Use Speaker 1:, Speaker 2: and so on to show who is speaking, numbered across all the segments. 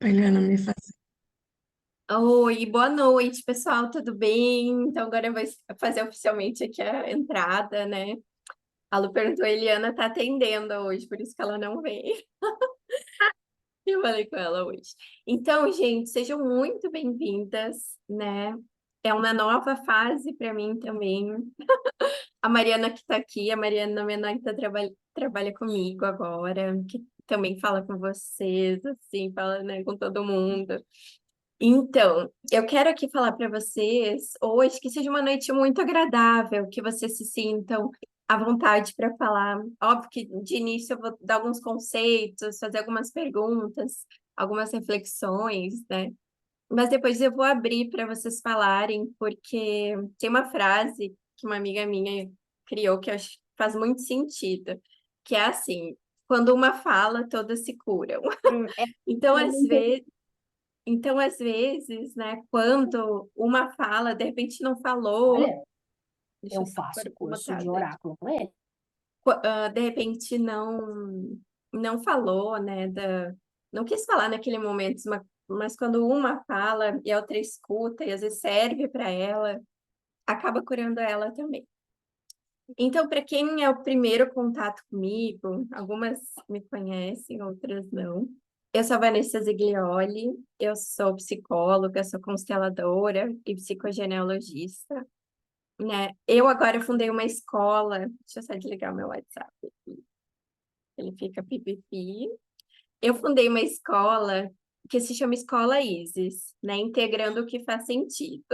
Speaker 1: Eliana, me faz.
Speaker 2: Oi, boa noite, pessoal, tudo bem? Então, agora eu vou fazer oficialmente aqui a entrada, né? A Lu perguntou, a Eliana tá atendendo hoje, por isso que ela não veio. Eu falei com ela hoje. Então, gente, sejam muito bem-vindas, né? É uma nova fase para mim também. A Mariana que tá aqui, a Mariana menor que trabalha comigo agora, que também fala com vocês, assim, fala, né, com todo mundo. Então, eu quero aqui falar para vocês hoje que seja uma noite muito agradável, que vocês se sintam à vontade para falar. Óbvio que de início eu vou dar alguns conceitos, fazer algumas perguntas, algumas reflexões, né? Mas depois eu vou abrir para vocês falarem, porque tem uma frase que uma amiga minha criou que eu acho que faz muito sentido, que é assim: quando uma fala, todas se curam.
Speaker 3: É
Speaker 2: Então, às
Speaker 3: muito.
Speaker 2: vezes então, às vezes, né, quando uma fala, de repente não falou,
Speaker 3: Olha,
Speaker 2: deixa eu
Speaker 3: eu
Speaker 2: só
Speaker 3: faço
Speaker 2: pôr
Speaker 3: curso de
Speaker 2: botada aqui.
Speaker 3: oráculo com ele.
Speaker 2: De repente não falou, né, não quis falar naquele momento, mas quando uma fala e a outra escuta e às vezes serve para ela, acaba curando ela também. Então, para quem é o primeiro contato comigo, algumas me conhecem, outras não. Eu sou a Vanessa Ziglioli, eu sou psicóloga, sou consteladora e psicogenealogista, né? Eu agora fundei uma escola, deixa eu só desligar o meu WhatsApp aqui, ele fica pipipi. Eu fundei uma escola que se chama Escola Isis, né? Integrando o que faz sentido.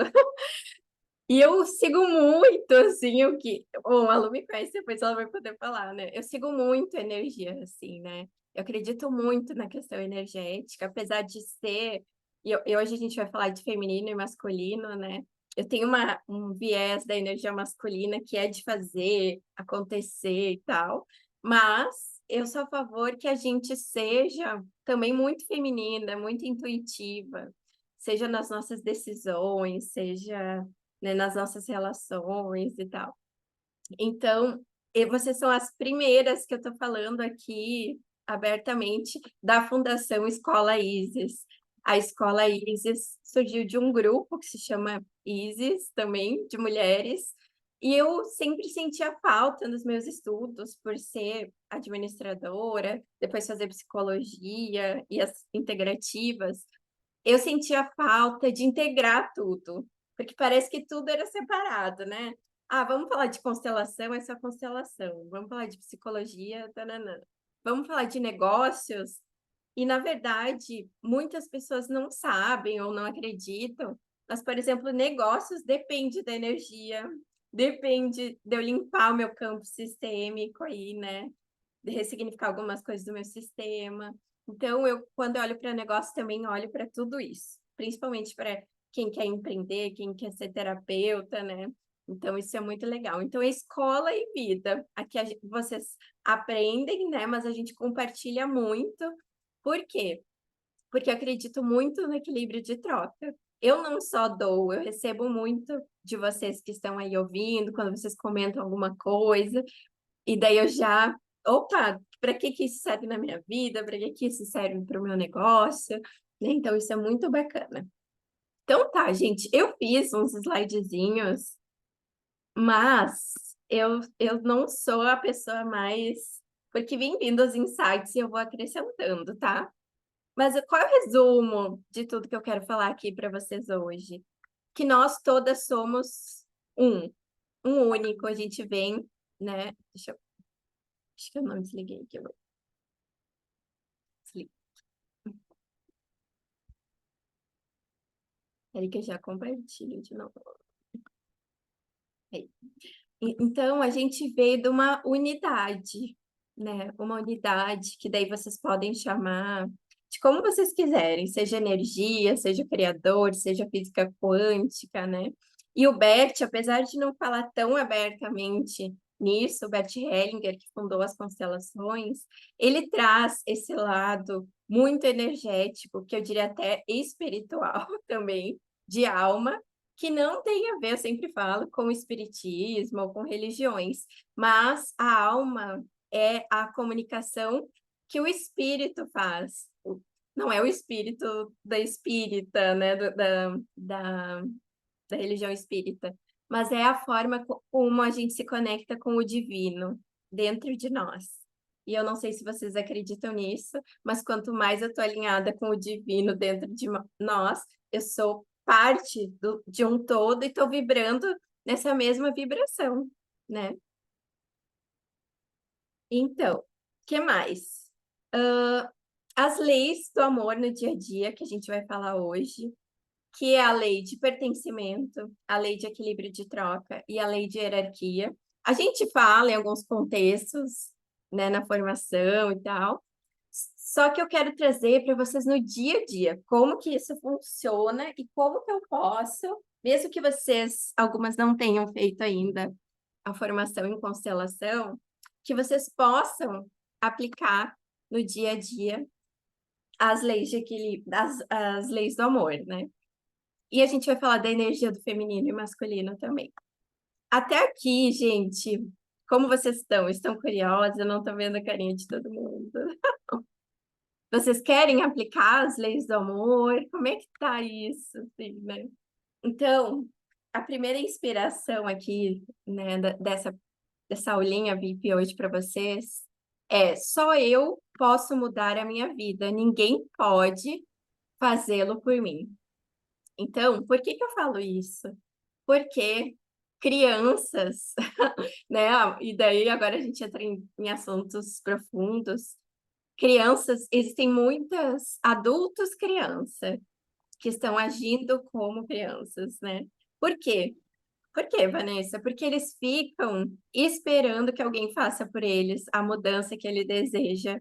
Speaker 2: E eu sigo muito, assim, o que... Bom, a Lu me conhece, depois ela vai poder falar, né? Eu sigo muito energia, assim, né? Eu acredito muito na questão energética, apesar de ser... E hoje a gente vai falar de feminino e masculino, né? Eu tenho um viés da energia masculina que é de fazer acontecer e tal, mas eu sou a favor que a gente seja também muito feminina, muito intuitiva, seja nas nossas decisões, seja, né, nas nossas relações e tal. Então, vocês são as primeiras que eu estou falando aqui abertamente da Fundação Escola Isis. A Escola Isis surgiu de um grupo que se chama Isis, também, de mulheres, e eu sempre sentia falta nos meus estudos, por ser administradora, depois fazer psicologia e as integrativas, eu sentia falta de integrar tudo, porque parece que tudo era separado, né? Ah, vamos falar de constelação, essa é a constelação. Vamos falar de psicologia, tananã. Vamos falar de negócios. E, na verdade, muitas pessoas não sabem ou não acreditam, mas, por exemplo, negócios depende da energia, depende de eu limpar o meu campo sistêmico aí, né? De ressignificar algumas coisas do meu sistema. Então, eu, quando eu olho para negócio, também olho para tudo isso, principalmente para quem quer empreender, quem quer ser terapeuta, né? Então, isso é muito legal. Então, é escola e vida. Aqui vocês aprendem, né? Mas a gente compartilha muito. Por quê? Porque eu acredito muito no equilíbrio de troca. Eu não só dou, eu recebo muito de vocês que estão aí ouvindo, quando vocês comentam alguma coisa. E daí eu já, opa, para que que isso serve na minha vida? Para que que isso serve para o meu negócio? Né? Então isso é muito bacana. Então tá, gente, eu fiz uns slidezinhos, mas eu não sou a pessoa mais, porque vem vindo os insights e eu vou acrescentando, tá? Mas qual é o resumo de tudo que eu quero falar aqui para vocês hoje? Que nós todas somos um, um único, a gente vem, né? Acho que eu não desliguei aqui. Peraí que eu já compartilho de novo. Aí. Então, a gente veio de uma unidade, né? Uma unidade que daí vocês podem chamar de como vocês quiserem, seja energia, seja criador, seja física quântica, né? E o Bert, apesar de não falar tão abertamente nisso, o Bert Hellinger, que fundou as constelações, ele traz esse lado muito energético, que eu diria até espiritual também, de alma, que não tem a ver, eu sempre falo, com espiritismo ou com religiões, mas a alma é a comunicação que o espírito faz. não é o espírito da espírita, né, da religião espírita, mas é a forma como a gente se conecta com o divino dentro de nós. E eu não sei se vocês acreditam nisso, mas quanto mais eu estou alinhada com o divino dentro de nós, eu sou parte de um todo e estou vibrando nessa mesma vibração, né? Então, que mais? Ah, as leis do amor no dia a dia, que a gente vai falar hoje, que é a lei de pertencimento, a lei de equilíbrio de troca e a lei de hierarquia. A gente fala em alguns contextos, né, na formação e tal, só que eu quero trazer para vocês no dia a dia, como que isso funciona e como que eu posso, mesmo que vocês, algumas não tenham feito ainda a formação em constelação, que vocês possam aplicar no dia a dia as leis de equilíbrio, as leis do amor, né? E a gente vai falar da energia do feminino e masculino também. Até aqui, gente, como vocês estão? Estão curiosos? Eu não estou vendo a carinha de todo mundo. Vocês querem aplicar as leis do amor? Como é que tá isso, assim, né? Então, a primeira inspiração aqui, né, dessa aulinha VIP hoje para vocês é: só eu posso mudar a minha vida, ninguém pode fazê-lo por mim. Então, por que que eu falo isso? Porque crianças, né? E daí agora a gente entra em assuntos profundos. Crianças, existem muitas adultos criança que estão agindo como crianças, né? Por quê? Por quê, Vanessa? Porque eles ficam esperando que alguém faça por eles a mudança que ele deseja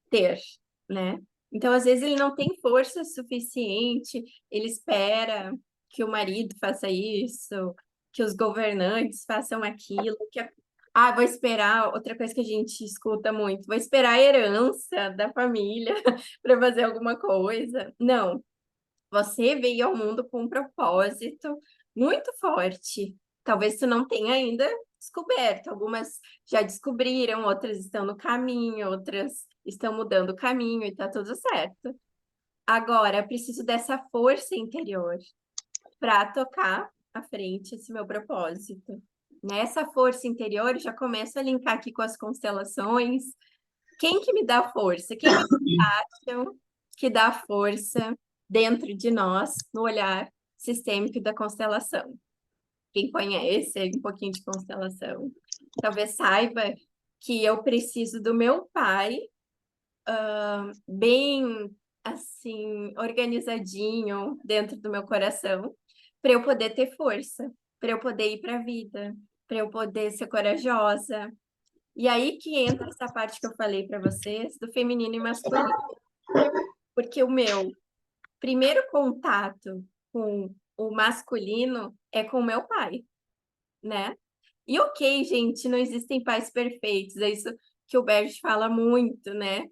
Speaker 2: ter, né? Então, às vezes, ele não tem força suficiente, ele espera que o marido faça isso, que os governantes façam aquilo, vou esperar, outra coisa que a gente escuta muito, vou esperar a herança da família para fazer alguma coisa. Não, você veio ao mundo com um propósito muito forte. Talvez tu não tenha ainda descoberto. Algumas já descobriram, outras estão no caminho, outras estão mudando o caminho e tá tudo certo. Agora, eu preciso dessa força interior para tocar à frente esse meu propósito. Nessa força interior, eu já começo a linkar aqui com as constelações. Quem que me dá força? Quem acham que dá força dentro de nós no olhar sistêmico da constelação? Quem conhece um pouquinho de constelação, talvez saiba que eu preciso do meu pai bem assim organizadinho dentro do meu coração para eu poder ter força, para eu poder ir para a vida, para eu poder ser corajosa. E aí que entra essa parte que eu falei para vocês do feminino e masculino, porque o meu primeiro contato com o masculino é com o meu pai, né? E ok, gente, não existem pais perfeitos, é isso que o Bert fala muito, né?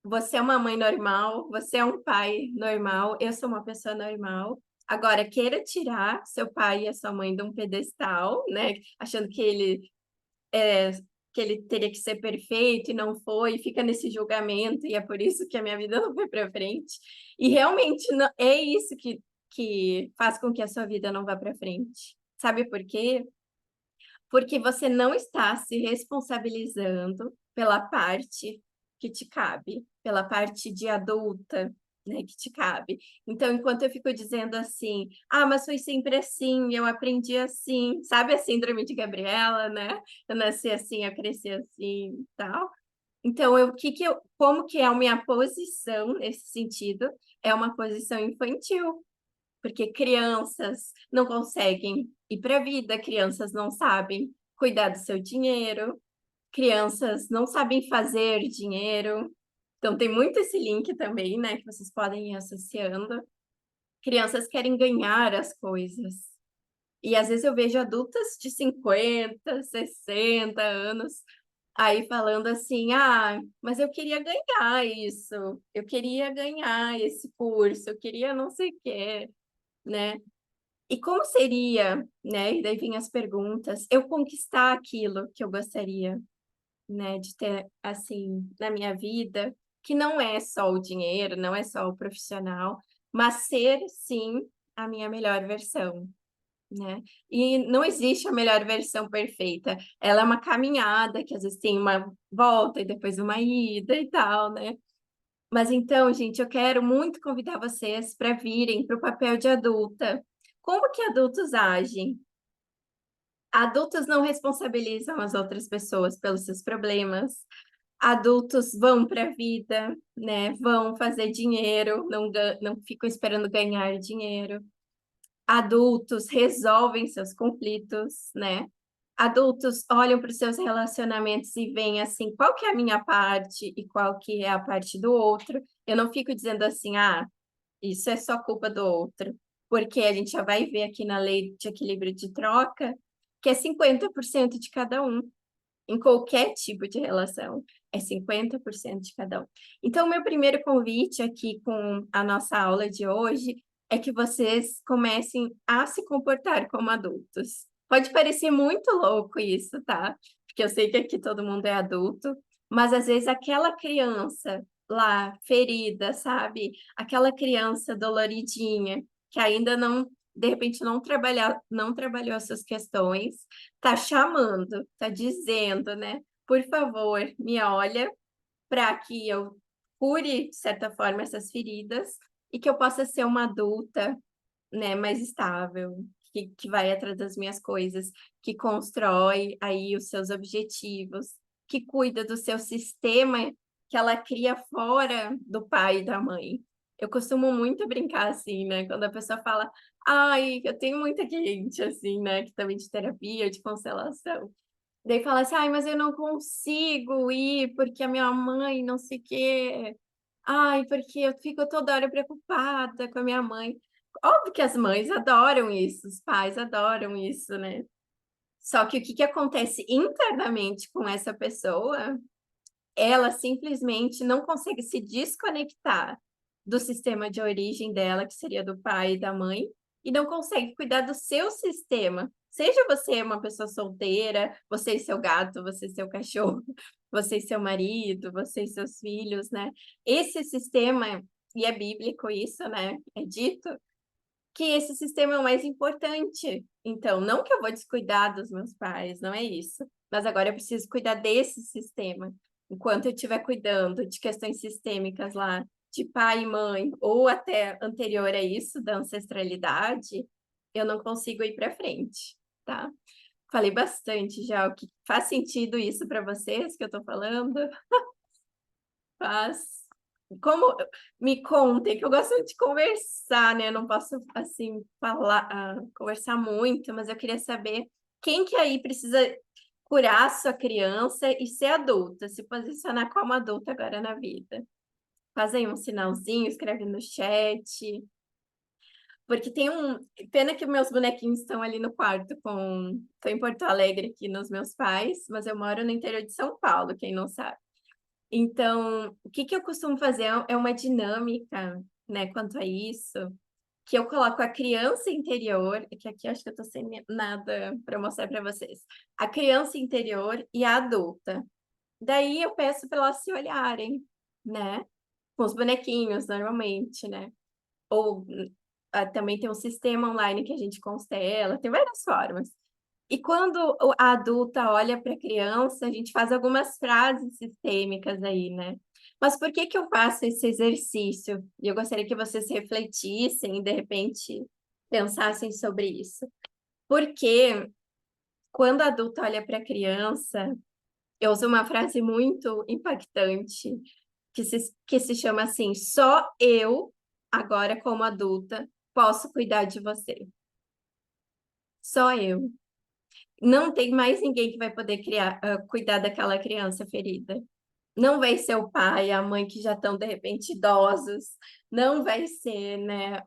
Speaker 2: Você é uma mãe normal, você é um pai normal, eu sou uma pessoa normal. Agora, queira tirar seu pai e a sua mãe de um pedestal, né? Achando que ele teria que ser perfeito e não foi, e fica nesse julgamento, e é por isso que a minha vida não foi para frente. E realmente é isso que faz com que a sua vida não vá para frente. Sabe por quê? Porque você não está se responsabilizando pela parte que te cabe, pela parte de adulta, né, que te cabe. Então, enquanto eu fico dizendo assim, mas foi sempre assim, eu aprendi assim, sabe a síndrome de Gabriela, né? Eu nasci assim, eu cresci assim, e tal. Então, como que é a minha posição nesse sentido? É uma posição infantil, porque crianças não conseguem ir para a vida, crianças não sabem cuidar do seu dinheiro, crianças não sabem fazer dinheiro. Então, tem muito esse link também, né, que vocês podem ir associando. Crianças querem ganhar as coisas. E às vezes eu vejo adultas de 50, 60 anos aí falando assim: mas eu queria ganhar isso, eu queria ganhar esse curso, eu queria não sei o quê, né? E como seria, né? E daí vem as perguntas, eu conquistar aquilo que eu gostaria, né, de ter assim na minha vida. que não é só o dinheiro, não é só o profissional, mas ser, sim, a minha melhor versão, né? E não existe a melhor versão perfeita. Ela é uma caminhada que às vezes tem uma volta e depois uma ida e tal, né? Mas então, gente, eu quero muito convidar vocês para virem para o papel de adulta. Como que adultos agem? Adultos não responsabilizam as outras pessoas pelos seus problemas. Adultos vão para a vida, né? Vão fazer dinheiro, não ficam esperando ganhar dinheiro. Adultos resolvem seus conflitos, né? Adultos olham para os seus relacionamentos e veem assim, qual que é a minha parte e qual que é a parte do outro. Eu não fico dizendo assim, ah, isso é só culpa do outro, porque a gente já vai ver aqui na lei de equilíbrio de troca que é 50% de cada um em qualquer tipo de relação. É 50% de cada um. Então, meu primeiro convite aqui com a nossa aula de hoje é que vocês comecem a se comportar como adultos. Pode parecer muito louco isso, tá? Porque eu sei que aqui todo mundo é adulto, mas às vezes aquela criança lá ferida, sabe? Aquela criança doloridinha que ainda não, de repente não trabalhou as suas questões, tá chamando, tá dizendo, né? Por favor, me olha para que eu cure, de certa forma, essas feridas e que eu possa ser uma adulta, né, mais estável, que vai atrás das minhas coisas, que constrói aí os seus objetivos, que cuida do seu sistema que ela cria fora do pai e da mãe. Eu costumo muito brincar assim, né? Quando a pessoa fala, ai, eu tenho muita gente assim, né? Que também de terapia, de constelação. Daí fala assim, ai, mas eu não consigo ir porque a minha mãe não sei o quê. Ai, porque eu fico toda hora preocupada com a minha mãe. Óbvio que as mães adoram isso, os pais adoram isso, né? Só que o que que acontece internamente com essa pessoa? Ela simplesmente não consegue se desconectar do sistema de origem dela, que seria do pai e da mãe, e não consegue cuidar do seu sistema. Seja você uma pessoa solteira, você e seu gato, você e seu cachorro, você e seu marido, você e seus filhos, né? Esse sistema, e é bíblico isso, né? É dito que esse sistema é o mais importante. Então, não que eu vou descuidar dos meus pais, não é isso. Mas agora eu preciso cuidar desse sistema. Enquanto eu estiver cuidando de questões sistêmicas lá, de pai e mãe, ou até anterior a isso, da ancestralidade, eu não consigo ir para frente, tá? Falei bastante já. O que faz sentido isso para vocês que eu estou falando? Faz. Como me contem, que eu gosto de conversar, né? Eu não posso assim falar, conversar muito, mas eu queria saber quem que aí precisa curar a sua criança e ser adulta, se posicionar como adulta agora na vida. Faz aí um sinalzinho, escreve no chat. Porque tem um. Pena que meus bonequinhos estão ali no quarto com. Estou em Porto Alegre aqui nos meus pais, mas eu moro no interior de São Paulo, quem não sabe. Então, o que que eu costumo fazer é uma dinâmica, né, quanto a isso, que eu coloco a criança interior, que aqui eu acho que eu tô sem nada para mostrar para vocês, a criança interior e a adulta. Daí eu peço para elas se olharem, né, com os bonequinhos, normalmente, né, ou também tem um sistema online que a gente constela, tem várias formas. E quando a adulta olha para a criança, a gente faz algumas frases sistêmicas aí, né? Mas por que que eu faço esse exercício? E eu gostaria que vocês refletissem e, de repente, pensassem sobre isso. Porque quando a adulta olha para a criança, eu uso uma frase muito impactante, que se chama assim: só eu, agora como adulta, posso cuidar de você. Só eu. Não tem mais ninguém que vai poder cuidar daquela criança ferida. Não vai ser o pai, a mãe que já estão, de repente, idosos. Não vai ser, né,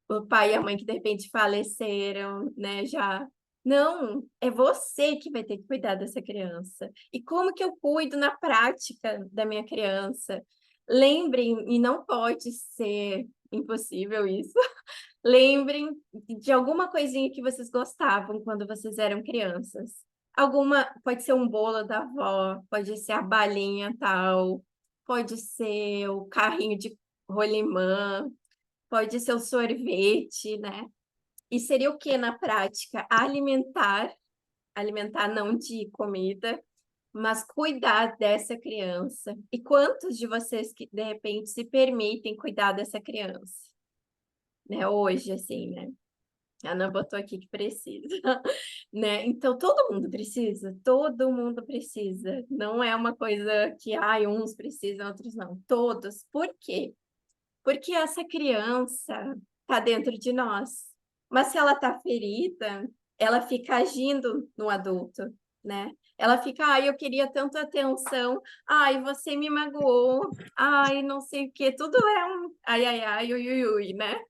Speaker 2: o pai e a mãe que, de repente, faleceram, né, já. Não, é você que vai ter que cuidar dessa criança. E como que eu cuido na prática da minha criança? Lembrem, e não pode ser impossível isso, lembrem de alguma coisinha que vocês gostavam quando vocês eram crianças. Alguma, pode ser um bolo da avó, pode ser a balinha tal, pode ser o carrinho de rolimã, pode ser o sorvete, né? E seria o que na prática? Alimentar não de comida, mas cuidar dessa criança. E quantos de vocês que de repente se permitem cuidar dessa criança, né? Hoje, assim, né? A Ana botou aqui que precisa, né? Então todo mundo precisa. Não é uma coisa que uns precisam, outros não. Todos. Por quê? Porque essa criança está dentro de nós. Mas se ela está ferida, ela fica agindo no adulto, né? Ela fica, eu queria tanto atenção, você me magoou, não sei o quê, tudo é um ai, ui, ui, ui, né?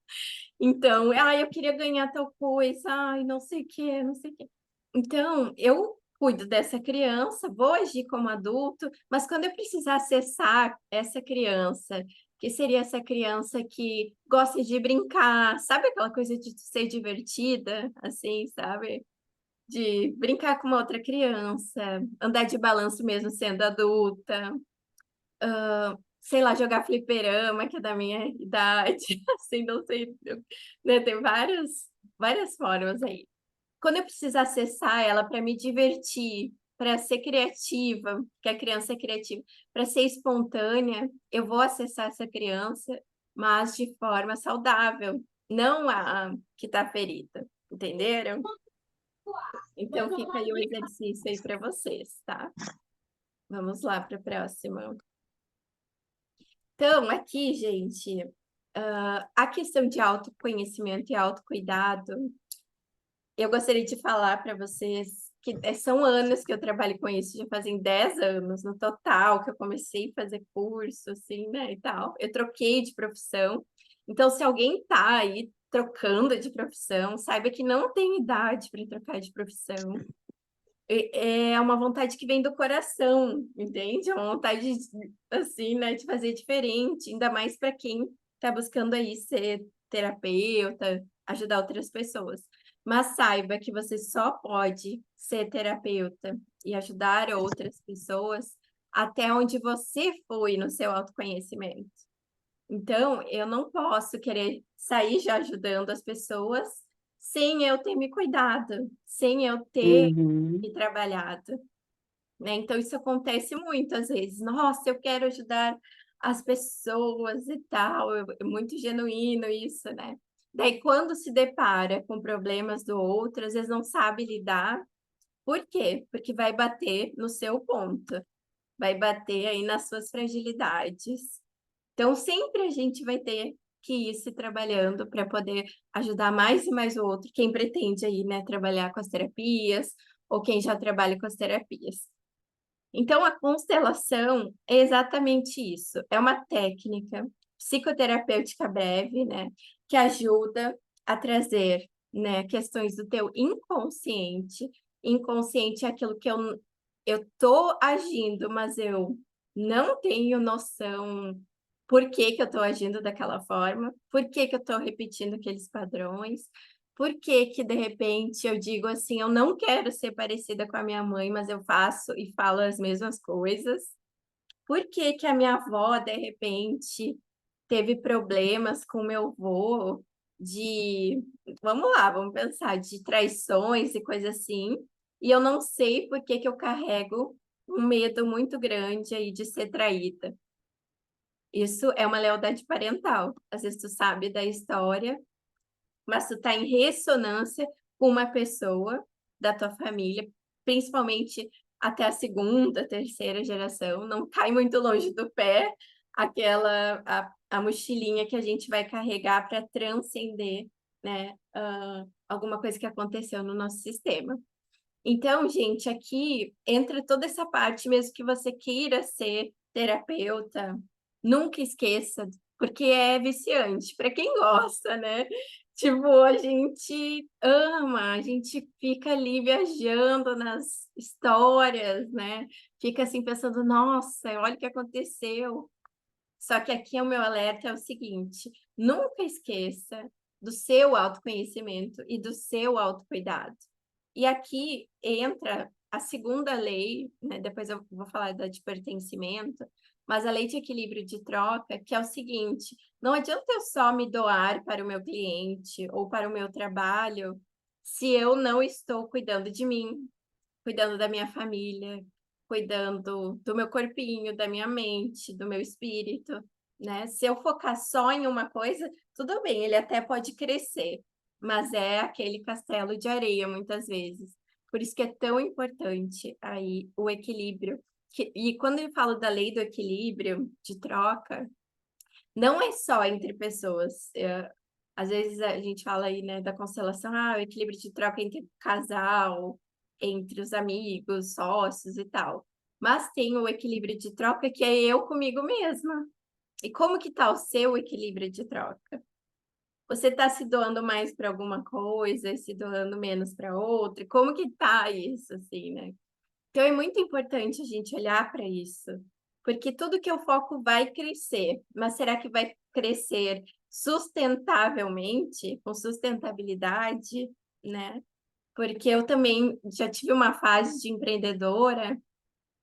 Speaker 2: Então, eu queria ganhar tal coisa, não sei o quê, não sei o quê. Então, eu cuido dessa criança, vou agir como adulto, mas quando eu precisar acessar essa criança, que seria essa criança que gosta de brincar, sabe aquela coisa de ser divertida, assim, sabe? De brincar com uma outra criança, andar de balanço mesmo sendo adulta, sei lá, jogar fliperama, que é da minha idade, assim, não sei, né? Tem várias formas aí. Quando eu precisar acessar ela para me divertir, para ser criativa, que a criança é criativa, para ser espontânea, eu vou acessar essa criança, mas de forma saudável, não a que está ferida, entenderam? Então fica aí o exercício aí para vocês, tá? Vamos lá para a próxima. Então, aqui, gente, a questão de autoconhecimento e autocuidado, eu gostaria de falar para vocês que são anos que eu trabalho com isso, já fazem 10 anos no total que eu comecei a fazer curso, assim, né, e tal. Eu troquei de profissão. Então, se alguém está aí trocando de profissão, saiba que não tem idade para trocar de profissão. É uma vontade que vem do coração, entende? É uma vontade, assim, né, de fazer diferente, ainda mais para quem está buscando aí ser terapeuta, ajudar outras pessoas. Mas saiba que você só pode ser terapeuta e ajudar outras pessoas até onde você foi no seu autoconhecimento. Então, eu não posso querer sair já ajudando as pessoas sem eu ter me cuidado, sem eu ter
Speaker 1: Uhum.
Speaker 2: me trabalhado, né? Então, isso acontece muitas vezes. Nossa, eu quero ajudar as pessoas e tal, é muito genuíno isso, né? Daí, quando se depara com problemas do outro, às vezes não sabe lidar. Por quê? Porque vai bater no seu ponto, vai bater aí nas suas fragilidades. Então, sempre a gente vai ter que ir se trabalhando para poder ajudar mais e mais o outro, quem pretende aí, né, trabalhar com as terapias, ou quem já trabalha com as terapias. Então, a constelação é exatamente isso. É uma técnica psicoterapêutica breve, né, que ajuda a trazer, né, questões do teu inconsciente. Inconsciente é aquilo que eu tô agindo, mas eu não tenho noção por que que eu estou agindo daquela forma, por que que eu estou repetindo aqueles padrões, por que que de repente eu digo assim, eu não quero ser parecida com a minha mãe, mas eu faço e falo as mesmas coisas. Por que que a minha avó de repente teve problemas com meu avô vamos lá, vamos pensar, de traições e coisa assim, e eu não sei por que que eu carrego um medo muito grande aí de ser traída. Isso é uma lealdade parental. Às vezes tu sabe da história, mas tu tá em ressonância com uma pessoa da tua família, principalmente até a segunda, terceira geração, não cai muito longe do pé a mochilinha que a gente vai carregar para transcender, né, alguma coisa que aconteceu no nosso sistema. Então, gente, aqui entra toda essa parte, mesmo que você queira ser terapeuta, nunca esqueça, porque é viciante, para quem gosta, né? Tipo, a gente ama, a gente fica ali viajando nas histórias, né? Fica assim pensando, nossa, olha o que aconteceu. Só que aqui o meu alerta é o seguinte: nunca esqueça do seu autoconhecimento e do seu autocuidado. E aqui entra a segunda lei, né? Depois eu vou falar da de pertencimento, Mas a lei de equilíbrio de troca, que é o seguinte, não adianta eu só me doar para o meu cliente ou para o meu trabalho se eu não estou cuidando de mim, cuidando da minha família, cuidando do meu corpinho, da minha mente, do meu espírito, né? Se eu focar só em uma coisa, tudo bem, ele até pode crescer, mas é aquele castelo de areia muitas vezes. Por isso que é tão importante aí o equilíbrio. E quando eu falo da lei do equilíbrio de troca, não é só entre pessoas. Às vezes a gente fala aí, né, da constelação, o equilíbrio de troca entre casal, entre os amigos, sócios e tal. Mas tem o equilíbrio de troca que é eu comigo mesma. E como que tá o seu equilíbrio de troca? Você está se doando mais para alguma coisa e se doando menos para outra? Como que tá isso, assim, né? Então é muito importante a gente olhar para isso, porque tudo que eu foco vai crescer, mas será que vai crescer sustentavelmente, com sustentabilidade, né? Porque eu também já tive uma fase de empreendedora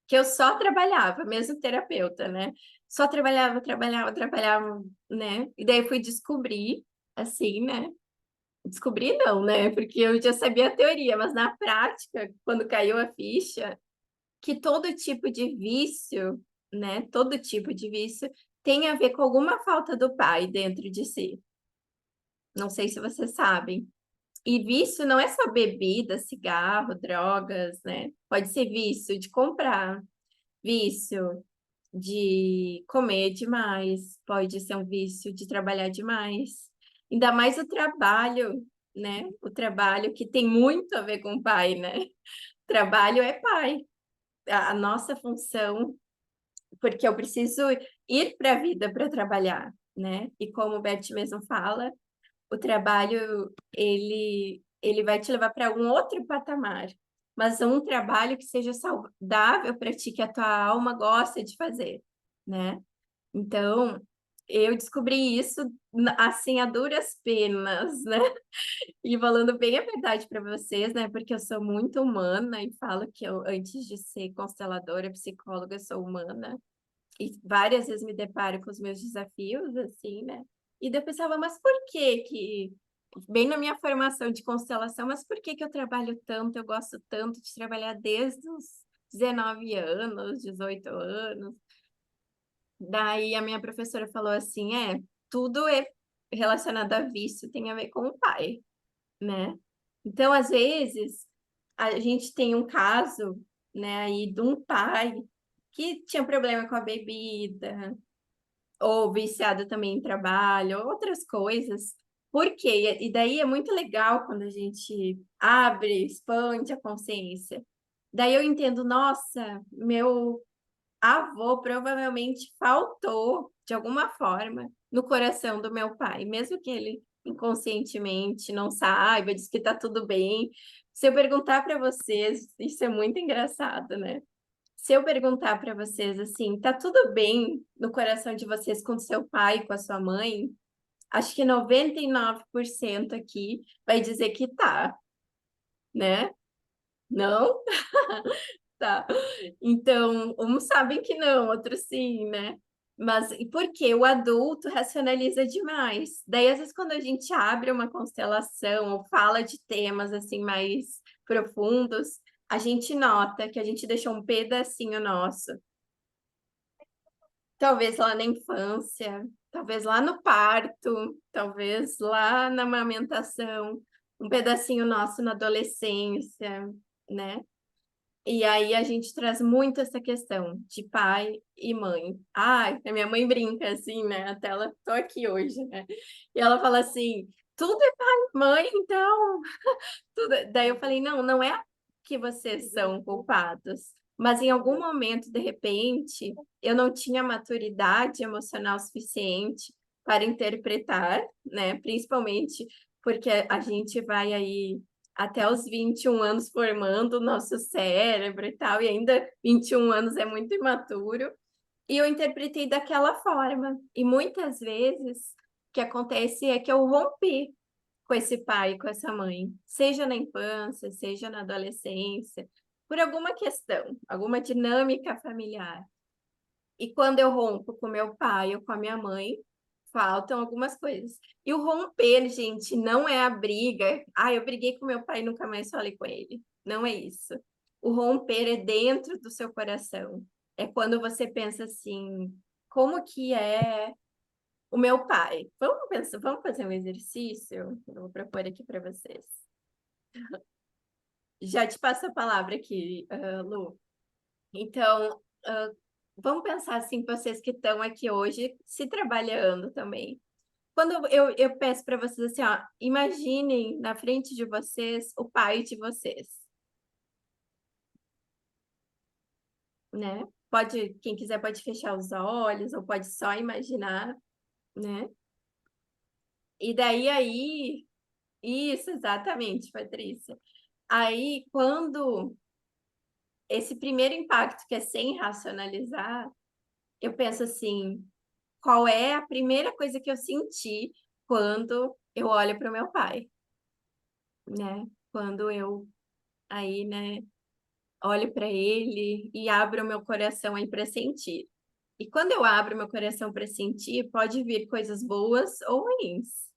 Speaker 2: que eu só trabalhava, mesmo terapeuta, né? Só trabalhava, trabalhava, trabalhava, né? E daí eu fui descobrir, assim, né? Descobri não, né? Porque eu já sabia a teoria, mas na prática, quando caiu a ficha, que todo tipo de vício, né? Todo tipo de vício tem a ver com alguma falta do pai dentro de si. Não sei se vocês sabem. E vício não é só bebida, cigarro, drogas, né? Pode ser vício de comprar, vício de comer demais, pode ser um vício de trabalhar demais. Ainda mais o trabalho, né? O trabalho que tem muito a ver com o pai, né? Trabalho é pai. A nossa função, porque eu preciso ir para a vida para trabalhar, né? E como o Bert mesmo fala, o trabalho ele vai te levar para um outro patamar, mas um trabalho que seja saudável para ti, que a tua alma gosta de fazer, né? Então, eu descobri isso assim a duras penas, né? E falando bem a verdade para vocês, né? Porque eu sou muito humana e falo que eu, antes de ser consteladora, psicóloga, sou humana. E várias vezes me deparo com os meus desafios, assim, né? E daí eu pensava, mas por que bem na minha formação de constelação, mas por que eu trabalho tanto, eu gosto tanto de trabalhar desde os 19 anos, 18 anos? Daí a minha professora falou assim, tudo é relacionado a vício, tem a ver com o pai, né? Então, às vezes, a gente tem um caso, né, aí de um pai que tinha problema com a bebida, ou viciado também em trabalho, outras coisas. Por quê? E daí é muito legal quando a gente abre, expande a consciência. Daí eu entendo, nossa, meu avô provavelmente faltou, de alguma forma, no coração do meu pai, mesmo que ele inconscientemente não saiba, diz que está tudo bem. Se eu perguntar para vocês, isso é muito engraçado, né? Se eu perguntar para vocês assim, tá tudo bem no coração de vocês com seu pai, e com a sua mãe? Acho que 99% aqui vai dizer que tá, né? Não? Tá. Então, uns sabem que não, outros sim, né? Mas e por quê? O adulto racionaliza demais. Daí, às vezes, quando a gente abre uma constelação ou fala de temas assim mais profundos, a gente nota que a gente deixou um pedacinho nosso. Talvez lá na infância, talvez lá no parto, talvez lá na amamentação, um pedacinho nosso na adolescência, né? E aí a gente traz muito essa questão de pai e mãe. Ai, a minha mãe brinca assim, né? Até ela tô aqui hoje, né? E ela fala assim: tudo é pai e mãe, então. Tudo... Daí eu falei: não, não é que vocês são culpados, mas em algum momento, de repente, eu não tinha maturidade emocional suficiente para interpretar, né? Principalmente porque a gente vai aí até os 21 anos formando o nosso cérebro e tal, e ainda 21 anos é muito imaturo. E eu interpretei daquela forma. E muitas vezes o que acontece é que eu rompi com esse pai, com essa mãe, seja na infância, seja na adolescência, por alguma questão, alguma dinâmica familiar. E quando eu rompo com meu pai ou com a minha mãe, faltam algumas coisas. E o romper, gente, não é a briga. Ah, eu briguei com meu pai e nunca mais falei com ele. Não é isso. O romper é dentro do seu coração. É quando você pensa assim, como que é o meu pai? Vamos pensar, vamos fazer um exercício? Eu vou propor aqui para vocês. Já te passo a palavra aqui, Lu. Então, vamos pensar assim, vocês que estão aqui hoje, se trabalhando também. Quando eu peço para vocês assim, ó, imaginem na frente de vocês o pai de vocês, né? Pode, quem quiser pode fechar os olhos ou pode só imaginar, né? E daí aí, isso exatamente, Patrícia. Aí, quando esse primeiro impacto que é sem racionalizar, eu penso assim, qual é a primeira coisa que eu senti quando eu olho para o meu pai, né? Quando eu aí, né, olho para ele e abro meu coração aí para sentir. E quando eu abro meu coração para sentir, pode vir coisas boas ou ruins.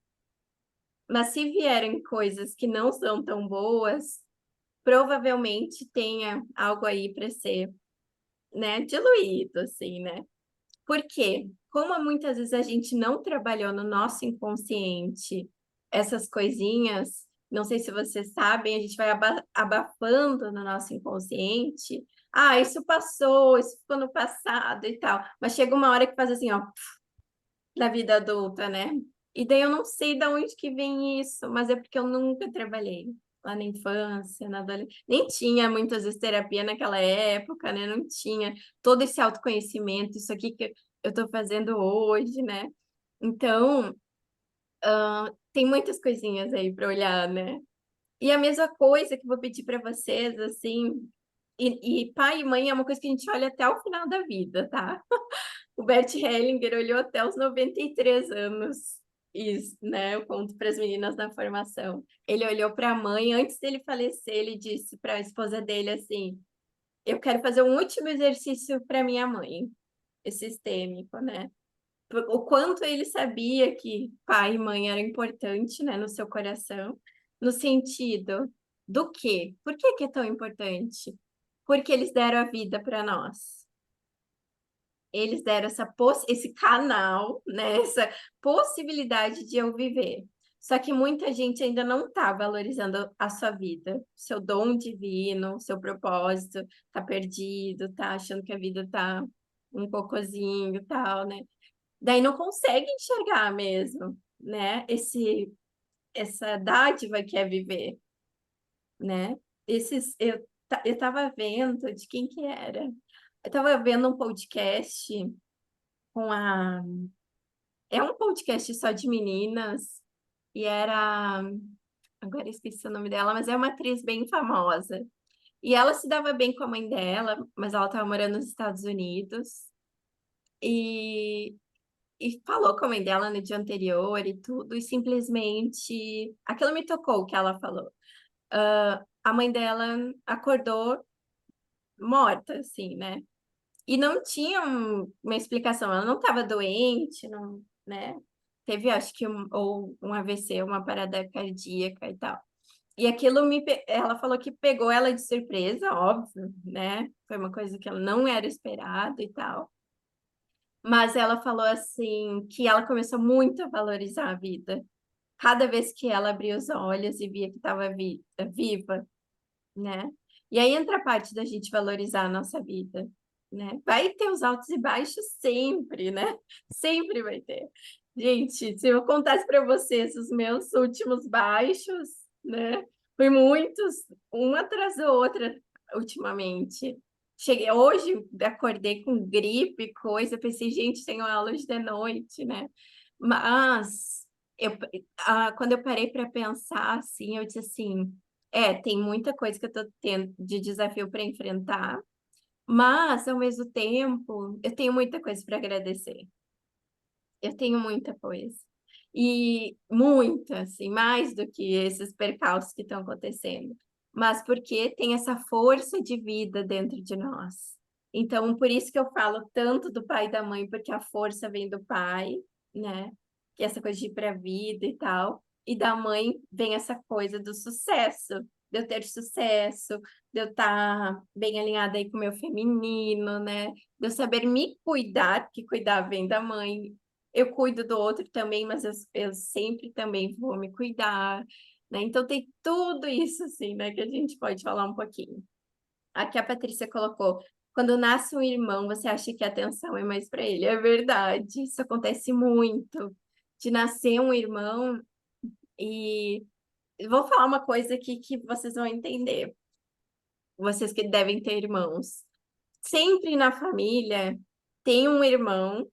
Speaker 2: Mas se vierem coisas que não são tão boas, provavelmente tenha algo aí para ser, né, diluído, assim, né? Por quê? Como muitas vezes a gente não trabalhou no nosso inconsciente essas coisinhas, não sei se vocês sabem, a gente vai abafando no nosso inconsciente. Ah, isso passou, isso ficou no passado e tal. Mas chega uma hora que faz assim, ó, na vida adulta, né? E daí eu não sei de onde que vem isso, mas é porque eu nunca trabalhei lá na infância, na adolescência. Nem tinha muitas vezes terapia naquela época, né? Não tinha todo esse autoconhecimento, isso aqui que eu estou fazendo hoje, né? Então, tem muitas coisinhas aí para olhar, né? E a mesma coisa que eu vou pedir para vocês, assim, e pai e mãe é uma coisa que a gente olha até o final da vida, tá? O Bert Hellinger olhou até os 93 anos. Isso, né? Eu conto para as meninas na formação. Ele olhou para a mãe, antes dele falecer, ele disse para a esposa dele assim: eu quero fazer um último exercício para minha mãe, esse sistêmico, né? O quanto ele sabia que pai e mãe era importante, né, no seu coração, no sentido do quê? Por que que é tão importante? Porque eles deram a vida para nós. Eles deram esse canal, né, essa possibilidade de eu viver. Só que muita gente ainda não está valorizando a sua vida, seu dom divino, seu propósito, tá perdido, tá achando que a vida tá um cocôzinho e tal, né? Daí não consegue enxergar mesmo, né? Essa dádiva que é viver, né? Eu tava vendo de quem que era. Eu tava vendo um podcast com a. É um podcast só de meninas, e era. Agora eu esqueci o nome dela, mas é uma atriz bem famosa. E ela se dava bem com a mãe dela, mas ela estava morando nos Estados Unidos. E, e falou com a mãe dela no dia anterior e tudo, e simplesmente aquilo me tocou o que ela falou. A mãe dela acordou morta, assim, né? E não tinha uma explicação, ela não estava doente, não, né? Teve, acho que, ou um AVC, uma parada cardíaca e tal. E aquilo ela falou que pegou ela de surpresa, óbvio, né? Foi uma coisa que ela não era esperada e tal. Mas ela falou assim que ela começou muito a valorizar a vida. Cada vez que ela abria os olhos e via que estava viva, né? E aí entra a parte da gente valorizar a nossa vida, né? Vai ter os altos e baixos sempre, né? Sempre vai ter. Gente, se eu contasse para vocês os meus últimos baixos, né? Foi muitos, um atrás do outro ultimamente. Cheguei hoje, acordei com gripe, coisa, pensei, gente, tenho aula hoje de noite, né? Mas eu, quando eu parei para pensar assim, eu disse assim, tem muita coisa que eu tô tendo de desafio para enfrentar, mas ao mesmo tempo, eu tenho muita coisa para agradecer. Eu tenho muita coisa. E muita, assim, mais do que esses percalços que estão acontecendo. Mas porque tem essa força de vida dentro de nós. Então, por isso que eu falo tanto do pai e da mãe, porque a força vem do pai, né? Que é essa coisa de ir para a vida e tal. E da mãe vem essa coisa do sucesso, de eu ter sucesso, de eu estar bem alinhada aí com o meu feminino, né? De eu saber me cuidar, porque cuidar vem da mãe. Eu cuido do outro também, mas eu sempre também vou me cuidar, né? Então tem tudo isso, assim, né? Que a gente pode falar um pouquinho. Aqui a Patrícia colocou: quando nasce um irmão, você acha que a atenção é mais para ele. É verdade, isso acontece muito. De nascer um irmão, e eu vou falar uma coisa aqui que vocês vão entender, vocês que devem ter irmãos. Sempre na família tem um irmão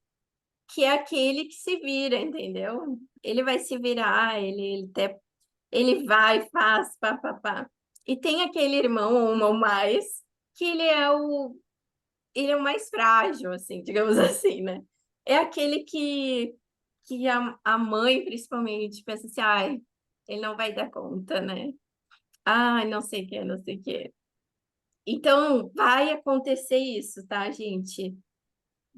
Speaker 2: que é aquele que se vira, entendeu? Ele vai se virar, ele vai, faz, pá, pá, pá. E tem aquele irmão, ou uma ou mais, que ele é o mais frágil, assim, digamos assim, né? É aquele que a mãe, principalmente, pensa assim, ai, ele não vai dar conta, né? Ai, não sei o que, não sei o que. Então, vai acontecer isso, tá, gente?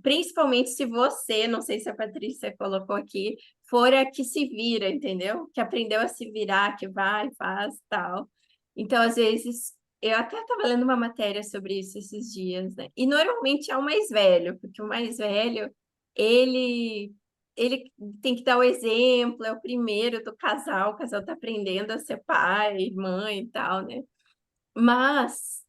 Speaker 2: Principalmente se você, não sei se a Patrícia colocou aqui, for a que se vira, entendeu? Que aprendeu a se virar, que vai, faz, tal. Então, às vezes, eu até estava lendo uma matéria sobre isso esses dias, né? E normalmente é o mais velho, porque o mais velho, ele ele tem que dar o exemplo, é o primeiro do casal, o casal está aprendendo a ser pai, mãe e tal, né? Mas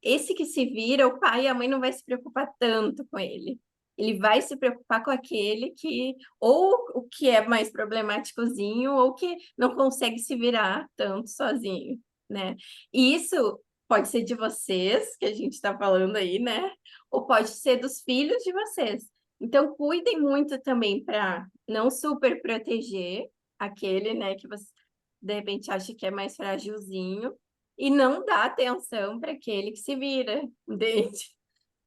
Speaker 2: esse que se vira, o pai e a mãe não vai se preocupar tanto com ele. Ele vai se preocupar com aquele que, ou o que é mais problemáticozinho, ou que não consegue se virar tanto sozinho, né? E isso pode ser de vocês, que a gente está falando aí, né? Ou pode ser dos filhos de vocês. Então, cuidem muito também para não super proteger aquele, né, que você de repente acha que é mais frágilzinho e não dá atenção para aquele que se vira, entende?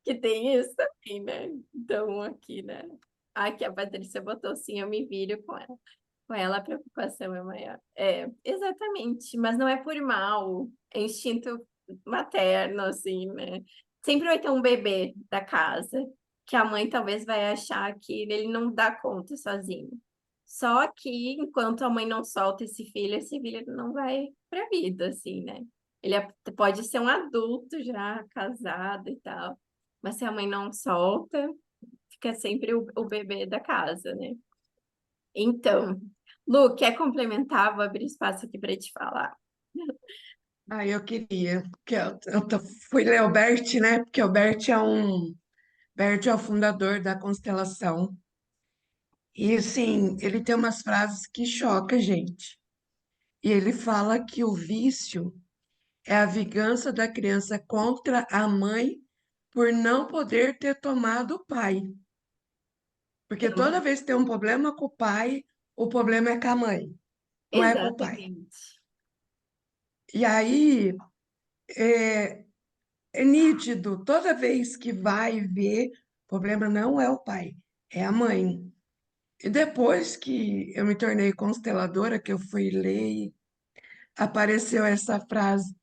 Speaker 2: Que tem isso também, né? Então, aqui, né? Aqui a Patrícia botou assim, eu me viro com ela. Com ela a preocupação é maior. É, exatamente, mas não é por mal, é instinto materno, assim, né? Sempre vai ter um bebê da casa que a mãe talvez vai achar que ele não dá conta sozinho. Só que enquanto a mãe não solta esse filho não vai para a vida, assim, né? Pode ser um adulto já, casado e tal, mas se a mãe não solta, fica sempre o bebê da casa, né? Então, Lu, quer complementar? Vou abrir espaço aqui para te falar.
Speaker 1: Ah, eu queria, porque fui ler o Bert, né? Porque o Bert é o fundador da constelação. E assim, ele tem umas frases que chocam a gente. E ele fala que o vício é a vingança da criança contra a mãe por não poder ter tomado o pai. Porque toda vez que tem um problema com o pai, o problema é com a mãe, não é com o pai.
Speaker 2: Exatamente.
Speaker 1: E aí é, é nítido, toda vez que vai ver, o problema não é o pai, é a mãe. E depois que eu me tornei consteladora, que eu fui ler, apareceu essa frase.